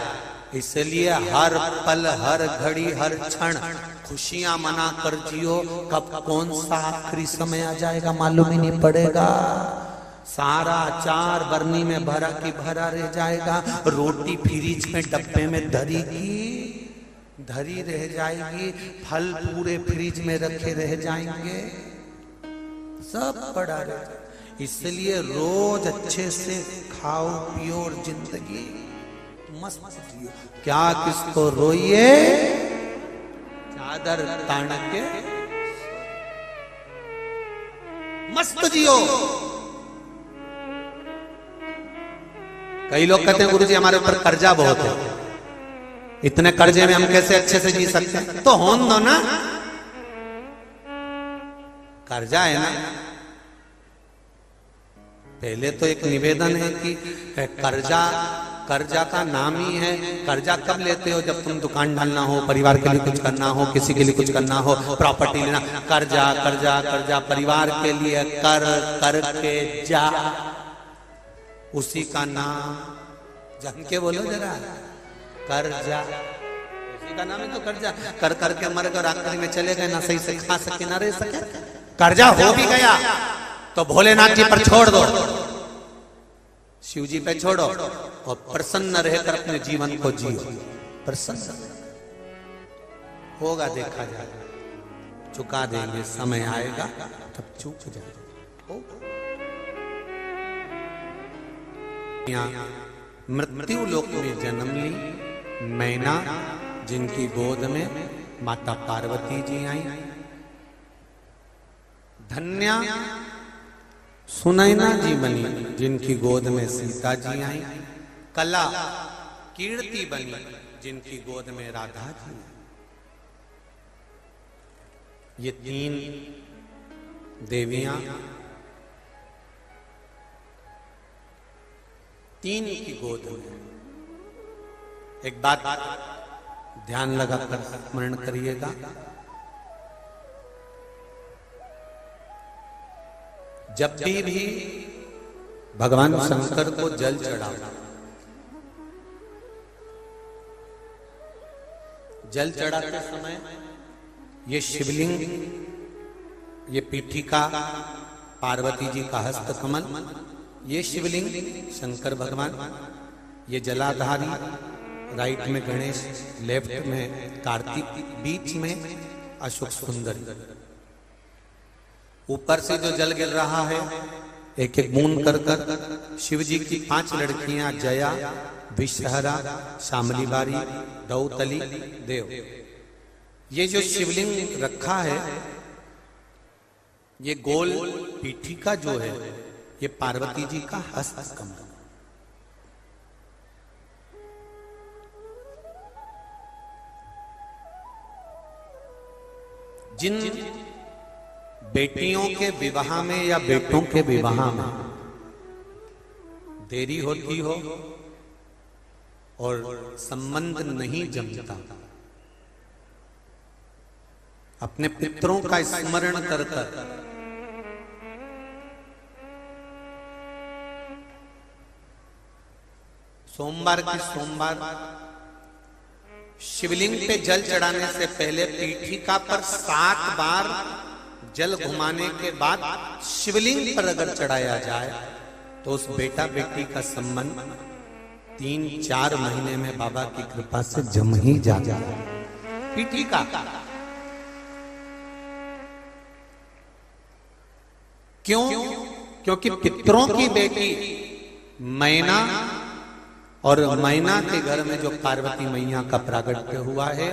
इसलिए हर पल, हर घड़ी, हर क्षण खुशियां मना कर जियो। कब कौन सा आखिरी समय आ जाएगा मालूम ही नहीं पड़ेगा। सारा अचार बरनी में भरा की भरा रह जाएगा, रोटी फ्रिज में डब्बे में धरी की धरी रह जाएगी, फल पूरे फ्रिज में रखे रह जाएंगे, सब पड़ा रह जाएगा। इसलिए रोज अच्छे से खाओ पियो और जिंदगी मस्त जियो। क्या किसको रोइए, चादर तान के मस्त जियो। कई लोग कहते हैं गुरुजी हमारे ऊपर कर्जा बहुत है, इतने कर्जे में हम कैसे अच्छे से जी सकते हैं? तो होन दो ना, कर्जा है ना। पहले तो एक निवेदन है कि कर्जा का नाम ही है। कर्जा कब लेते हो? जब तुम दुकान डालना हो, परिवार के लिए कुछ करना हो, किसी के लिए कुछ करना हो, प्रॉपर्टी लेना। कर्जा कर्जा कर्जा परिवार के लिए कर करके जा, उसी का नाम जम के बोलो जरा, कर्जा उसी का नाम है। तो कर्जा कर करके मर गए, आखिरी में चले गए, ना सही से खा सके ना रह सके। कर्जा हो भी गया तो भोलेनाथ जी पर छोड़ दो, शिव जी पे छोड़ो और प्रसन्न रहकर अपने जीवन को जियो। प्रसन्न होगा, देखा जाएगा, चुका देंगे, समय आएगा तब चूक जाएगा। मृत्यु लोक में जन्म ली मैना, जिनकी गोद में माता पार्वती जी आई। धन्या सुनैना जी बनी, जिनकी गोद में सीता जी आई। कला कीर्ति बनी, जिनकी गोद में राधा जी। ये तीन देवियां, तीन की गोद में। एक बात ध्यान लगाकर स्मरण करिएगा, जब भी भगवान शंकर को जल चढ़ाओ, जल चढ़ाते समय ये शिवलिंग, ये पीठिका पार्वती जी का हस्त कमल, ये शिवलिंग शंकर भगवान, ये जलाधारी, राइट में गणेश, लेफ्ट में कार्तिक, बीच में अशोक सुंदर। ऊपर से जो जल गिर रहा है एक एक बूंद कर कर शिव जी की 5 लड़कियां जया, विषहरा, शामली बारी, दौतली, देव। ये जो शिवलिंग रखा है, ये गोल पीठिका जो है, ये पार्वती जी का हस्त कमल। जिन बेटियों के विवाह में या बेटों के विवाह में देरी होती हो और संबंध नहीं जमता, अपने पितरों का स्मरण कर कर सोमवार की सोमवार शिवलिंग पे जल चढ़ाने से पहले पीठिका पर 7 बार जल घुमाने के बाद शिवलिंग पर अगर चढ़ाया जाए तो उस बेटा बेटी का संबंध 3-4 महीने में बाबा की कृपा से जम ही जाता है। पीठिका क्यों? क्योंकि पितरों की बेटी मैना, और मैना के घर में जो पार्वती मैया का प्रागट्य हुआ है,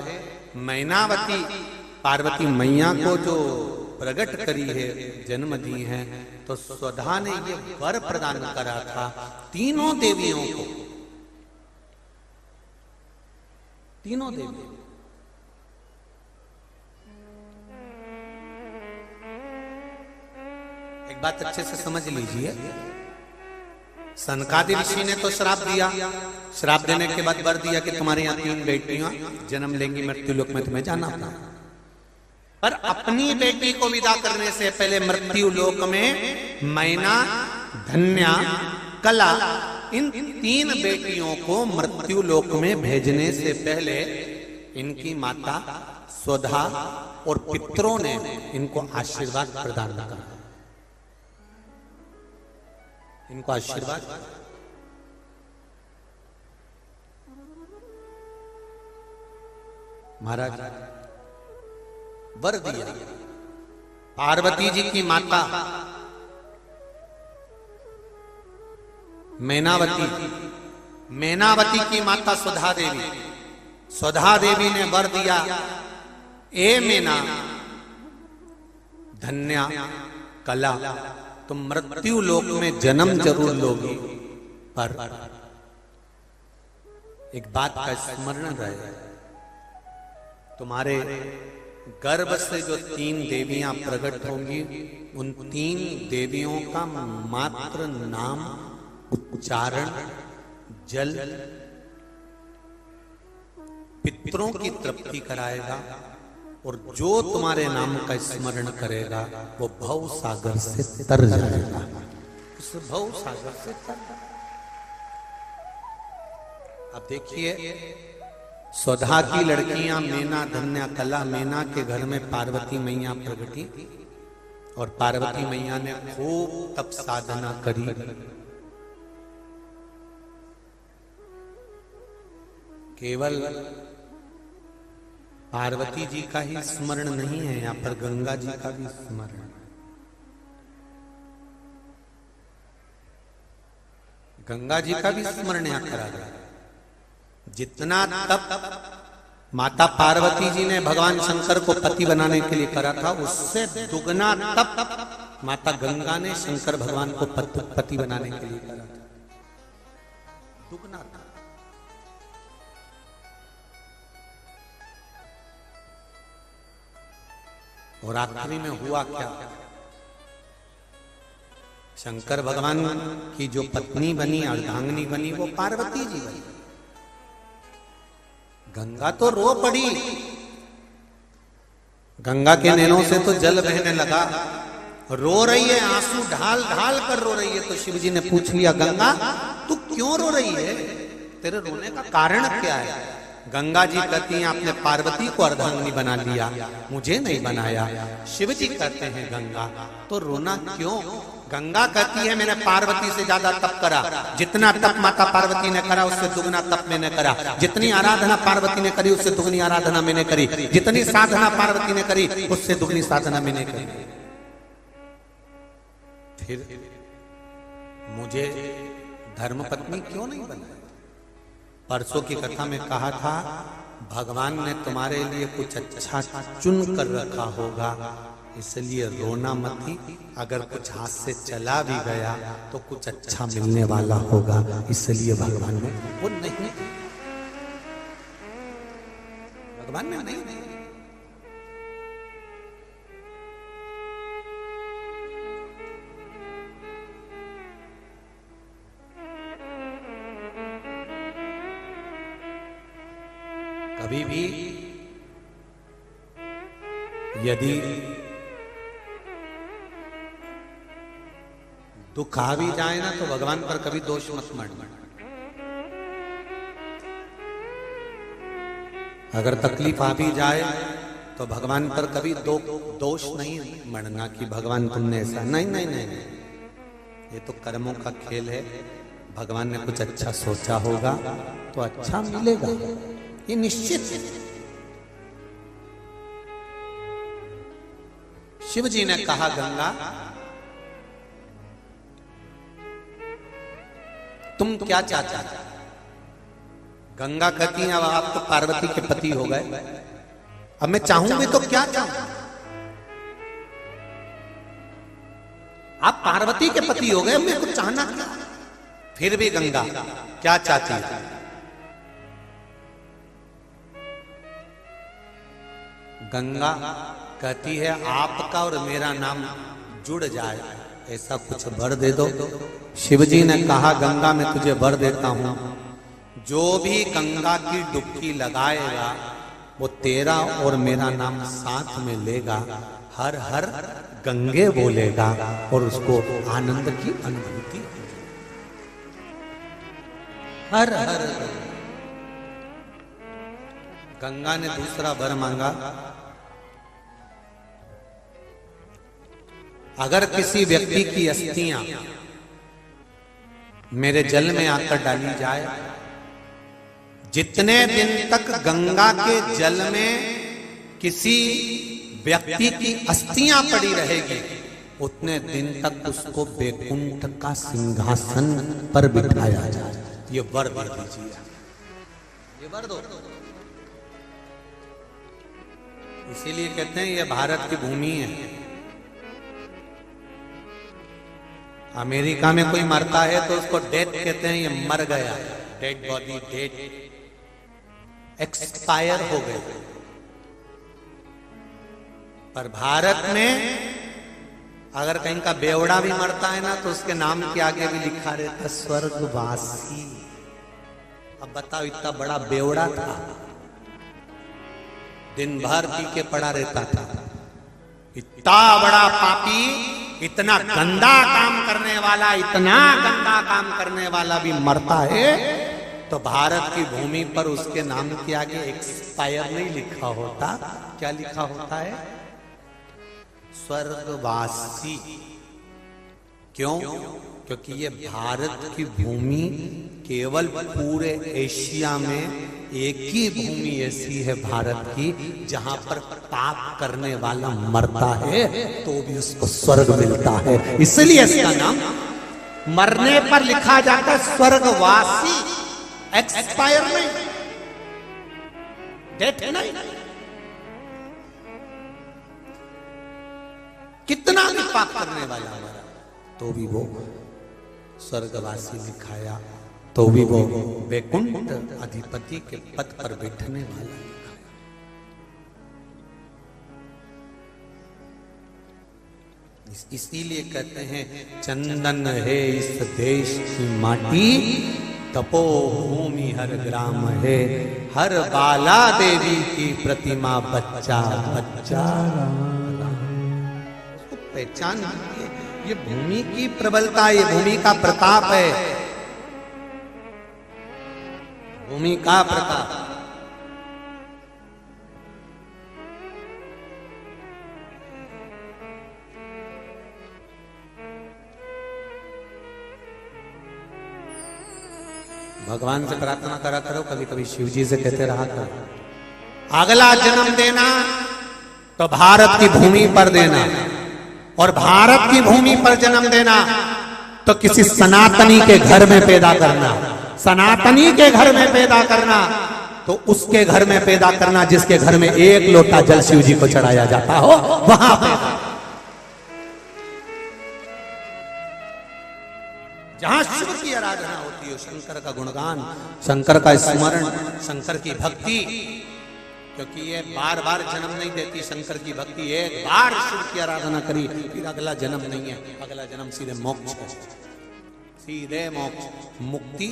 मैनावती पार्वती मैया को जो प्रकट करी है, जन्म दी है, तो स्वधा ने ये वर प्रदान करा था तीनों देवियों को तीनों देवी। एक बात अच्छे से समझ लीजिए, सनकादि ऋषि ने तो श्राप दिया, श्राप देने के बाद वर दिया कि तुम्हारे यहाँ 3 बेटियां जन्म लेंगी, मृत्युलोक में तुम्हें जाना था। पर अपनी बेटी को विदा करने से पहले मृत्युलोक में मैना, धन्या, कला, इन 3 बेटियों को मृत्युलोक में भेजने से पहले इनकी माता स्वधा और पितरों ने इनको आशीर्वाद प्रदान किया। इनको आशीर्वाद, महाराज वर दिया। पार्वती जी की माता मैनावती, मैनावती की माता सुधा देवी, सुधा देवी ने वर दिया, ए मैना, धन्या, कला, तुम मृत्यु लोक में जन्म जरूर लोगी, पर एक बात का स्मरण रहे, तुम्हारे गर्भ से जो 3 देवियां प्रकट होंगी, उन 3 देवियों का मात्र नाम उच्चारण जल पितरों की तृप्ति कराएगा, और जो तुम्हारे नाम का स्मरण करेगा वो भव सागर से तर जाएगा। उस भव सागर से तर। अब देखिए, स्वधा की लड़कियां मैना, धन्या, कला, मैना के घर में पार्वती मैया प्रगटी, और पार्वती मैया ने खूब तप साधना करी। केवल पार्वती जी का ही स्मरण नहीं है, यहां पर गंगा जी का भी स्मरण। गंगा जी का भी स्मरण यहां करा गया। जितना तप माता पार्वती जी ने भगवान शंकर को पति बनाने के लिए करा था, उससे दुगना तप माता गंगा ने शंकर भगवान को पति बनाने के लिए करा था। दुगना तप। और आखिरी में हुआ क्या? शंकर भगवान की जो पत्नी बनी, अर्धांगिनी बनी, वो पार्वती जी बनी। गंगा तो रो पड़ी, गंगा के नैनों से तो जल बहने लगा, रो रही है, आंसू ढाल ढाल कर रो रही है। तो शिव जी ने पूछ लिया, गंगा तू क्यों रो रही है, तेरे रोने का कारण क्या है? गंगा जी कहती हैं, आपने पार्वती को अर्धांगिनी बना लिया, मुझे नहीं बनाया। शिव जी कहते हैं, गंगा तो रोना क्यों? गंगा कहती है, मैंने पार्वती से ज्यादा तप करा, जितना तप माता पार्वती ने करा उससे दुगना तप मैंने करा, जितनी आराधना पार्वती ने करी उससे दुगनी आराधना मैंने करी, जितनी साधना पार्वती ने करी उससे दुगनी साधना मैंने करी। फिर मुझे धर्मपत्नी क्यों नहीं बनाई? परसों की कथा में कहा था, भगवान ने तुम्हारे लिए कुछ अच्छा चुन कर रखा होगा, इसलिए रोना मत ही। अगर कुछ हाथ से चला भी गया तो कुछ अच्छा मिलने वाला होगा, इसलिए भगवान ने वो नहीं, भगवान ने नहीं। कभी भी यदि दुख आ भी जाए ना, तो भगवान पर कभी दोष मत मढ़ना। अगर तकलीफ आ भी जाए तो भगवान पर कभी दोष नहीं मढ़ना कि भगवान तुमने ऐसा, नहीं नहीं नहीं, ये तो कर्मों का खेल है। भगवान ने कुछ अच्छा सोचा होगा तो अच्छा मिलेगा, ये निश्चित है। शिव जी ने कहा, गंगा तुम क्या चाहते हो? गंगा कहती है, अब आप तो पार्वती के पति हो गए, अब मैं चाहूंगी तो क्या चाहूं? आप पार्वती के पति हो गए, मैं कुछ चाहना क्या? फिर भी गंगा क्या चाहती है? गंगा कहती है आपका और मेरा नाम जुड़ जाए, ऐसा कुछ वर दे दो। शिवजी ने कहा गंगा मैं तुझे वर देता हूं, जो भी गंगा की डुबकी लगाएगा वो तेरा और मेरा नाम साथ में लेगा, हर हर गंगे बोलेगा और उसको आनंद की अनुभूति। हर हर गंगा ने दूसरा वर मांगा, अगर किसी व्यक्ति की अस्थियां मेरे जल में आकर डाली जाए, जितने दिन तक गंगा के जल में किसी व्यक्ति की अस्थियां पड़ी रहेगी उतने दिन तक उसको बैकुंठ का सिंहासन पर बिठाया जाए। ये वर दे दीजिए, ये वर दो। इसीलिए कहते हैं ये भारत की भूमि है। अमेरिका में कोई मरता है तो उसको डेथ कहते हैं, ये मर गया, डेड बॉडी, डेड एक्सपायर हो गए। पर भारत में अगर कहीं का बेवड़ा भी मरता है ना तो उसके नाम के आगे भी लिखा रहता स्वर्गवासी। अब बताओ, इतना बड़ा बेवड़ा था, दिन भर पी के पड़ा रहता था, इतना बड़ा पापी, इतना गंदा काम करने वाला, इतना गंदा काम करने वाला भी मरता है तो भारत की भूमि पर उसके नाम के आगे एक्सपायर नहीं लिखा होता, क्या लिखा होता है? स्वर्गवासी। क्यों? क्योंकि ये भारत की भूमि केवल पूरे एशिया में एक ही भूमि ऐसी है भारत की जहां पर पाप करने वाला मरता है तो भी उसको स्वर्ग मिलता है। इसलिए इसका नाम मरने पर लिखा जाता है स्वर्गवासी, एक्सपायर नहीं, डेथ नहीं। कितना भी पाप करने वाला मरा तो भी वो स्वर्गवासी लिखाया, तो भी वो वैकुंठ अधिपति के पद पर बैठने वाला लिखाया। इसीलिए कहते हैं चंदन है इस देश की माटी, तपो भूमि हर ग्राम है, हर बाला देवी की प्रतिमा बच्चा बच्चा। उसको पहचान लीजिए, ये भूमि की प्रबलता, ये भूमि का प्रताप है, भूमि का प्रताप। भगवान से प्रार्थना करा करो, कभी कभी शिव जी से कहते रहा करो अगला जन्म देना तो भारत की भूमि पर देना, और भारत की भूमि पर जन्म देना तो किसी सनातनी के घर में पैदा करना, सनातनी के घर में पैदा करना तो उसके घर में पैदा करना जिसके घर में एक लोटा जल शिव जी को चढ़ाया जाता हो, वहां पैदा। जहां शिव की आराधना होती है, शंकर का गुणगान, शंकर का स्मरण, शंकर की भक्ति, क्योंकि ये बार बार जन्म नहीं देती शंकर की भक्ति। एक बार शिव की आराधना करी फिर अगला जन्म नहीं है, अगला जन्म सीधे मोक्ष है, सीधे मोक्ष। मुक्ति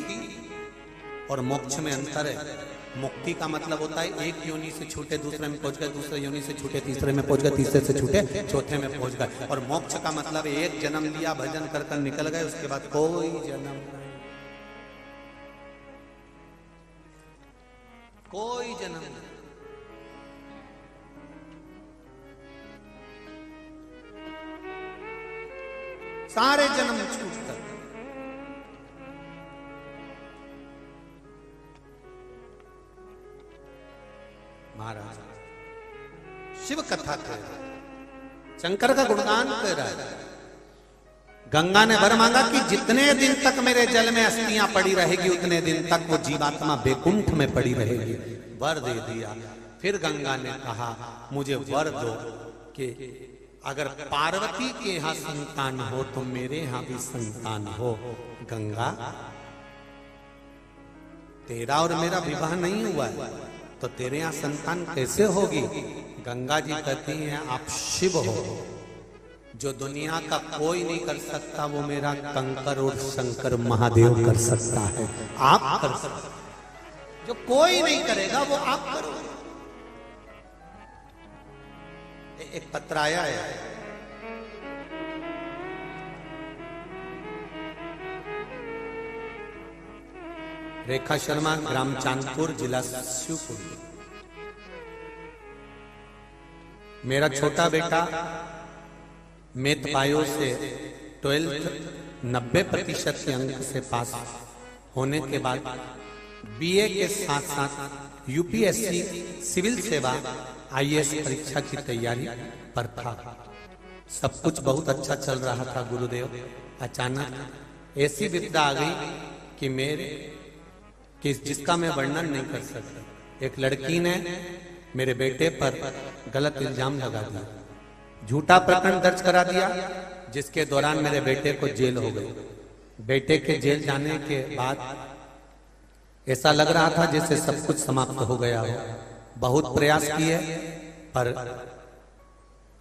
और मोक्ष में अंतर है। मुक्ति का मतलब होता है एक योनि से छूटे दूसरे में पहुंच गए, दूसरे योनि से छूटे तीसरे में पहुंच गए, तीसरे से छूटे चौथे में पहुंच गए। और मोक्ष का मतलब एक जन्म लिया, भजन कर कर निकल गए, उसके बाद कोई जन्म नहीं, कोई जन्म नहीं। सारे जन्म छूट कर। महाराज शिव कथा कह रहा है, शंकर का गुणगान कह रहा है। गंगा ने वर मांगा कि जितने दिन तक मेरे जल में अस्थियां पड़ी रहेगी उतने दिन तक वो जीवात्मा बैकुंठ में पड़ी रहेगी। वर दे दिया। फिर गंगा ने कहा मुझे वर दो कि अगर पार्वती के यहाँ संतान हो तो मेरे यहाँ भी संतान हो। गंगा तेरा और मेरा विवाह नहीं हुआ है तो तेरे यहाँ संतान कैसे होगी? गंगा जी कहती हैं आप शिव हो, जो दुनिया का कोई नहीं कर सकता वो मेरा कंकर और शंकर महादेव कर सकता है। आप कर सकते, जो कोई नहीं करेगा वो आप करो। एक पत्र आया है, रेखा शर्मा, ग्राम चांदपुर, जिला शिवपुर। मेरा छोटा बेटा मैथ बायो से 12th 90% के अंक से पास होने के बाद बीए के साथ साथ यूपीएससी सिविल सेवा आईएएस परीक्षा की तैयारी पर था। सब कुछ बहुत अच्छा चल रहा था गुरुदेव। अचानक ऐसी विपदा आ गई कि जिसका मैं वर्णन नहीं कर सकता। एक लड़की ने मेरे बेटे पर गलत इल्जाम लगा दिया, झूठा प्रकरण दर्ज करा दिया, जिसके दौरान मेरे बेटे को जेल हो गई। बेटे के जेल जाने के बाद ऐसा लग रहा था जैसे सब कुछ समाप्त हो गया हो। बहुत प्रयास किए पर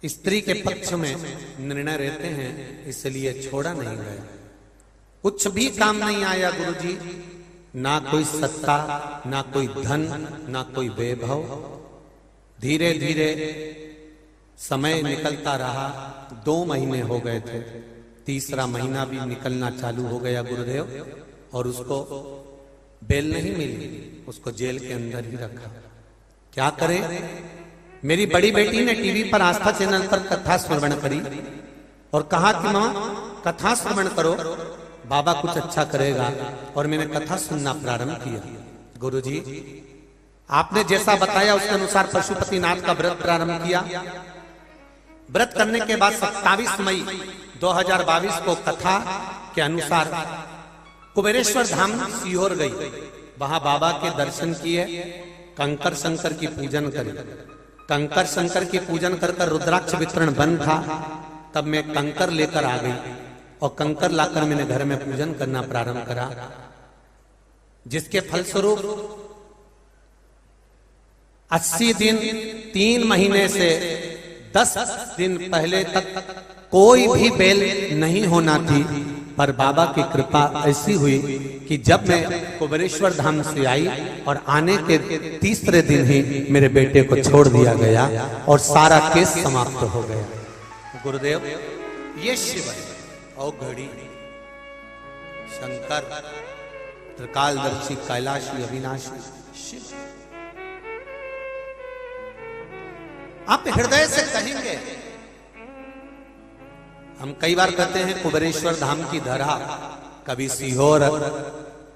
स्त्री के पक्ष में निर्णय रहते हैं, इसलिए छोड़ा नहीं गया। कुछ भी काम नहीं आया गुरुजी, ना कोई सत्ता, ना कोई धन, ना कोई वैभव। धीरे धीरे समय निकलता रहा। 2 महीने हो गए थे, तीसरा महीना भी निकलना चालू हो गया गुरुदेव, और उसको बेल नहीं मिली, उसको जेल के अंदर ही रखा। क्या करे? मेरी बड़ी बेटी ने टीवी पर आस्था चैनल पर कथा श्रवण करी और कहा कि मां कथा श्रवण करो, बाबा कुछ अच्छा करेगा। और मैंने कथा सुनना प्रारंभ किया। गुरुजी आपने जैसा बताया उसके अनुसार पशुपतिनाथ का व्रत प्रारंभ किया। व्रत करने के बाद 27 मई 2022 को कथा के अनुसार कुबेरेश्वर धाम सीहोर गई। वहां बाबा के दर्शन किए, कंकर शंकर की पूजन करी। कंकर शंकर की पूजन कर रुद्राक्ष वितरण बंद था। तब मैं कंकर लेकर आ गई और कंकर लाकर मैंने घर में पूजन करना प्रारंभ करा, जिसके फलस्वरूप 80 दिन 3 महीने से 10 दिन पहले तक कोई भी बेल नहीं होना थी। पर बाबा की कृपा ऐसी हुई कि जब मैं कुबेरेश्वर धाम से आई और आने के तीसरे दिन ही मेरे बेटे को छोड़ दिया गया और सारा केस समाप्त हो गया। गुरुदेव ये शिव है, औघड़ी शंकर, त्रिकालदर्शी, कैलाशी, अविनाशी शिव। आप हृदय से कहेंगे। हम कई बार कहते हैं कुबेरेश्वर धाम की धरा, कभी सीहोर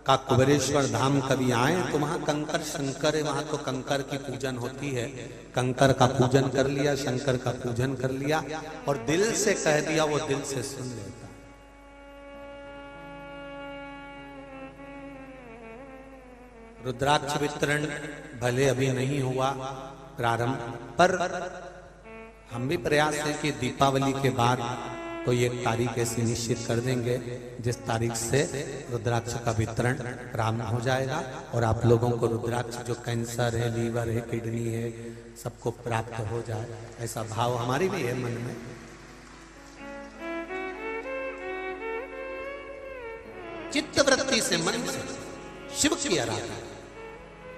का कुबेरेश्वर धाम कभी आए तो वहां कंकर शंकर है, वहां तो कंकर की पूजन होती है। कंकर का पूजन कर लिया, शंकर का पूजन कर लिया और दिल से कह दिया, वो दिल से सुन लेता। रुद्राक्ष वितरण भले अभी नहीं हुआ प्रारंभ, पर हम भी प्रयास है कि दीपावली के बाद कोई एक तारीख ऐसी निश्चित कर देंगे जिस तारीख से रुद्राक्ष का वितरण प्रारंभ हो जाएगा और आप लोगों को रुद्राक्ष जो कैंसर है, लीवर है, किडनी है, सबको प्राप्त हो जाए, ऐसा भाव हमारी भी है मन में। चित्त वृत्ति से, मन से शिव की आराधना।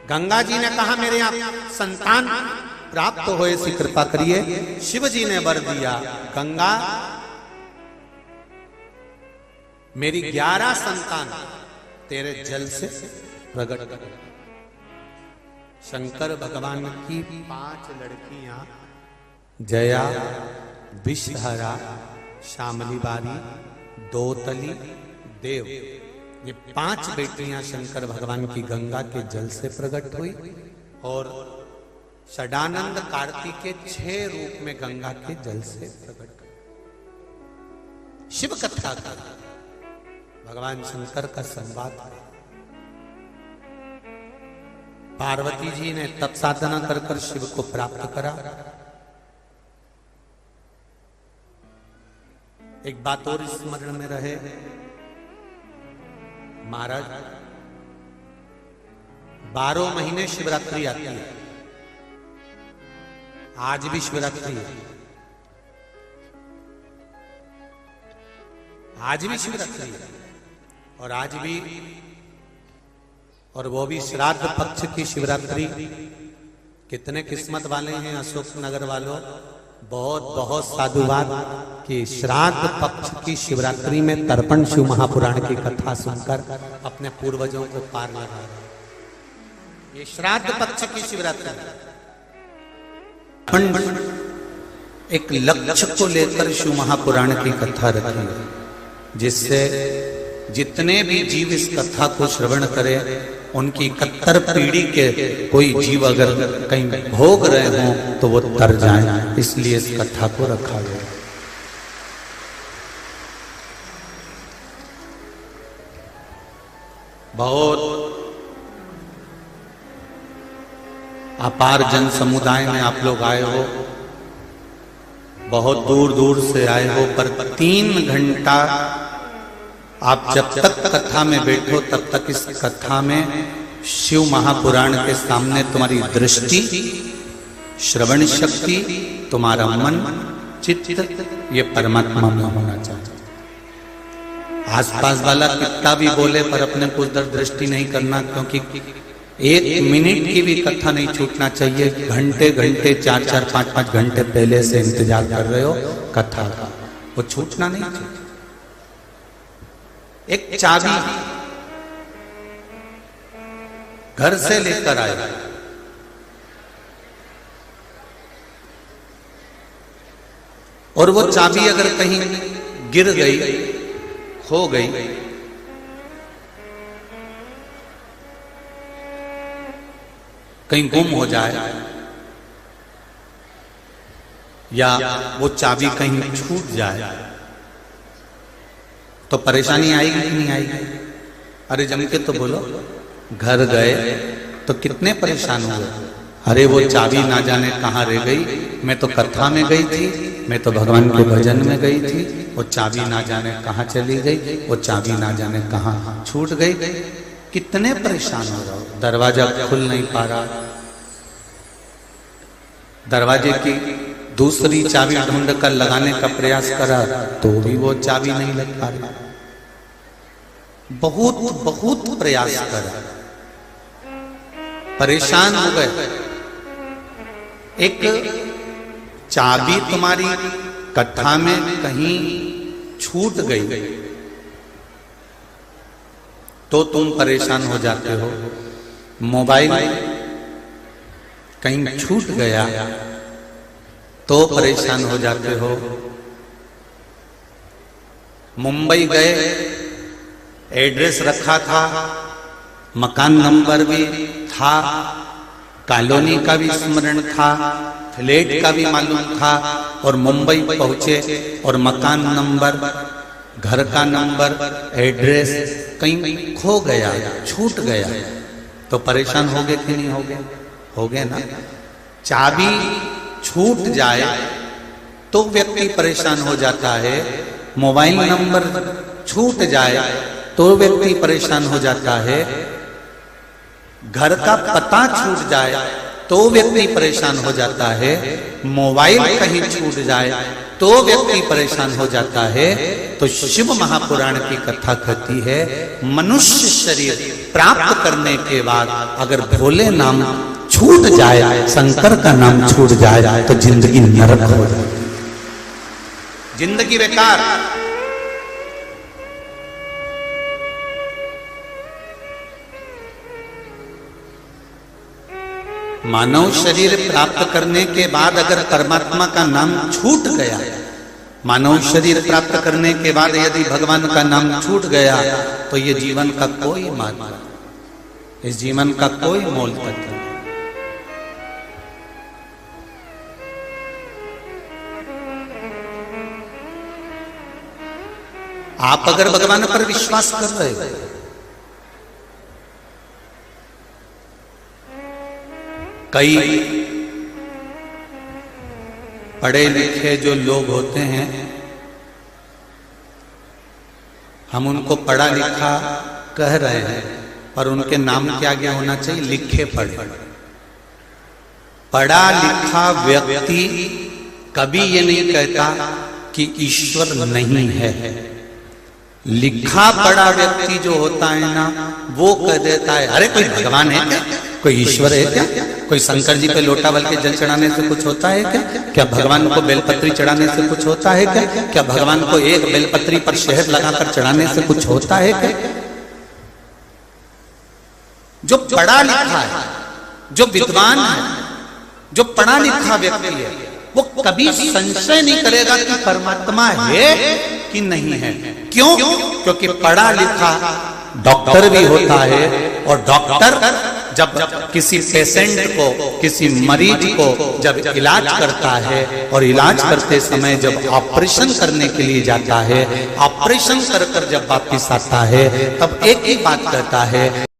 गंगा जी ने कहा मेरे यहाँ संतान प्राप्त हो, ऐसी कृपा करिए। शिव जी ने वर दिया, गंगा मेरी 11 संतान तेरे जल से प्रकट कर। शंकर भगवान की 5 लड़कियां, जया, विषहरा, श्यामली बारी, दोतली, देव, ये 5 बेटियां शंकर भगवान की गंगा के जल से प्रकट हुई और षडानंद कार्तिक के 6 रूप में गंगा के जल से प्रकट हुई। शिव कथा का भगवान शंकर का संवाद। पार्वती जी ने तप साधना कर कर शिव को प्राप्त करा। एक बात और स्मरण में रहे, महाराज 12 महीने शिवरात्रि आती है। आज भी शिवरात्रि है, आज भी शिवरात्रि है। और आज भी, और वो भी श्राद्ध पक्ष की शिवरात्रि। कितने किस्मत वाले हैं अशोक नगर वालों, बहुत बहुत साधुवाद कि श्राद्ध पक्ष की शिवरात्रि में तर्पण शिव महापुराण की कथा सुनकर अपने पूर्वजों को पार लगा रहे। ये श्राद्ध पक्ष की शिवरात्रि एक लक्ष्य को लेकर शिव महापुराण की कथा रखी है, जिससे जितने भी जीव इस कथा को श्रवण करें, उनकी 71 पीढ़ी के कोई जीव अगर कहीं भोग रहे हों तो वो तर जाएं, इसलिए इस कथा को रखा गया। बहुत अपार जन समुदाय में आप लोग आए हो, बहुत दूर दूर से आए हो, पर 3 घंटा आप जब तक कथा में बैठो तब तक इस कथा में शिव महापुराण के सामने तुम्हारी दृष्टि, श्रवण शक्ति, तुम्हारा मन, चित्त ये परमात्मा में होना चाहिए। आसपास वाला कितना भी बोले पर अपने को उधर दृष्टि नहीं करना, क्योंकि 1 मिनट की भी कथा नहीं छूटना चाहिए। घंटे घंटे 4-4, 5-5 घंटे पहले से इंतजार कर रहे हो कथा का, वो छूटना नहीं चाहिए। एक चाबी घर से लेकर आए, और वो चाबी अगर कहीं गिर गई, खो गई, कहीं गुम हो जाए, या वो चाबी कहीं छूट जाए, तो परेशानी आएगी कि नहीं आएगी? अरे जम के तो बोलो। घर गए तो कितने परेशान हुए, अरे वो चाबी ना जाने कहाँ रह गई, मैं तो कथा में गई थी, मैं तो भगवान के भजन में गई थी, वो चाबी ना जाने कहाँ चली गई, वो चाबी ना जाने कहाँ छूट गई। कितने परेशान हो रहे, दरवाजा खुल नहीं पा रहा, दरवाजे की दूसरी चाबी ढूंढ कर लगाने का प्रयास करा तो भी वो चाबी नहीं लग पा रही। बहुत बहुत प्रयास करा, परेशान हो गए। एक चाबी तुम्हारी कथा में कहीं छूट गई तो तुम परेशान हो जाते हो। मोबाइल कहीं छूट गया तो परेशान हो जाते हो। मुंबई गए, एड्रेस रखा था, मकान नंबर भी था, कॉलोनी का भी स्मरण था, फ्लैट का भी मालूम था, और मुंबई पहुंचे और मकान नंबर, घर का नंबर, एड्रेस कहीं खो गया, छूट गया, तो परेशान हो गए कि नहीं हो गए? हो गए ना। चाबी छूट जाए तो व्यक्ति परेशान हो जाता है, मोबाइल नंबर छूट जाए तो व्यक्ति परेशान हो जाता है, घर का पता छूट जाए तो व्यक्ति परेशान हो जाता है, मोबाइल कहीं छूट जाए तो व्यक्ति परेशान हो जाता है। तो शिव महापुराण की कथा कहती है, मनुष्य शरीर प्राप्त करने के बाद अगर भोले नाम छूट जाए, शंकर का नाम छूट जाए, तो जिंदगी नरक हो जाए, जिंदगी बेकार। मानव शरीर प्राप्त करने के बाद अगर परमात्मा का नाम छूट गया, मानव शरीर प्राप्त करने के बाद यदि भगवान का नाम छूट गया, तो ये जीवन का कोई मान, इस जीवन का कोई मोल तत्व नहीं। आप अगर भगवान पर विश्वास कर रहे हो, कई पढ़े लिखे जो लोग होते हैं, हम उनको पढ़ा लिखा कह रहे हैं, पर उनके नाम क्या आगे होना चाहिए? लिखे पढ़े। पढ़ा लिखा व्यक्ति कभी ये नहीं कहता कि ईश्वर नहीं है। लिखा पढ़ा व्यक्ति जो होता है ना, वो कह देता है अरे कोई भगवान है क्या, कोई ईश्वर है क्या, कोई शंकर जी पे लोटा बल के जल चढ़ाने से कुछ होता है क्या, क्या भगवान को बेलपत्री चढ़ाने से कुछ होता है क्या, क्या भगवान को एक बेलपत्री पर शहद लगाकर चढ़ाने से कुछ होता है क्या। जो पढ़ा लिखा है, जो विद्वान है, जो पढ़ा लिखा व्यक्ति है, वो कभी संशय नहीं करेगा कि परमात्मा है कि नहीं है। क्यों? क्योंकि पढ़ा लिखा डॉक्टर भी होता है, और डॉक्टर जब किसी पेशेंट को, किसी मरीज को जब इलाज करता है, और इलाज करते समय जब ऑपरेशन करने के लिए जाता है, ऑपरेशन कर जब वापिस आता है, तब एक ही बात कहता है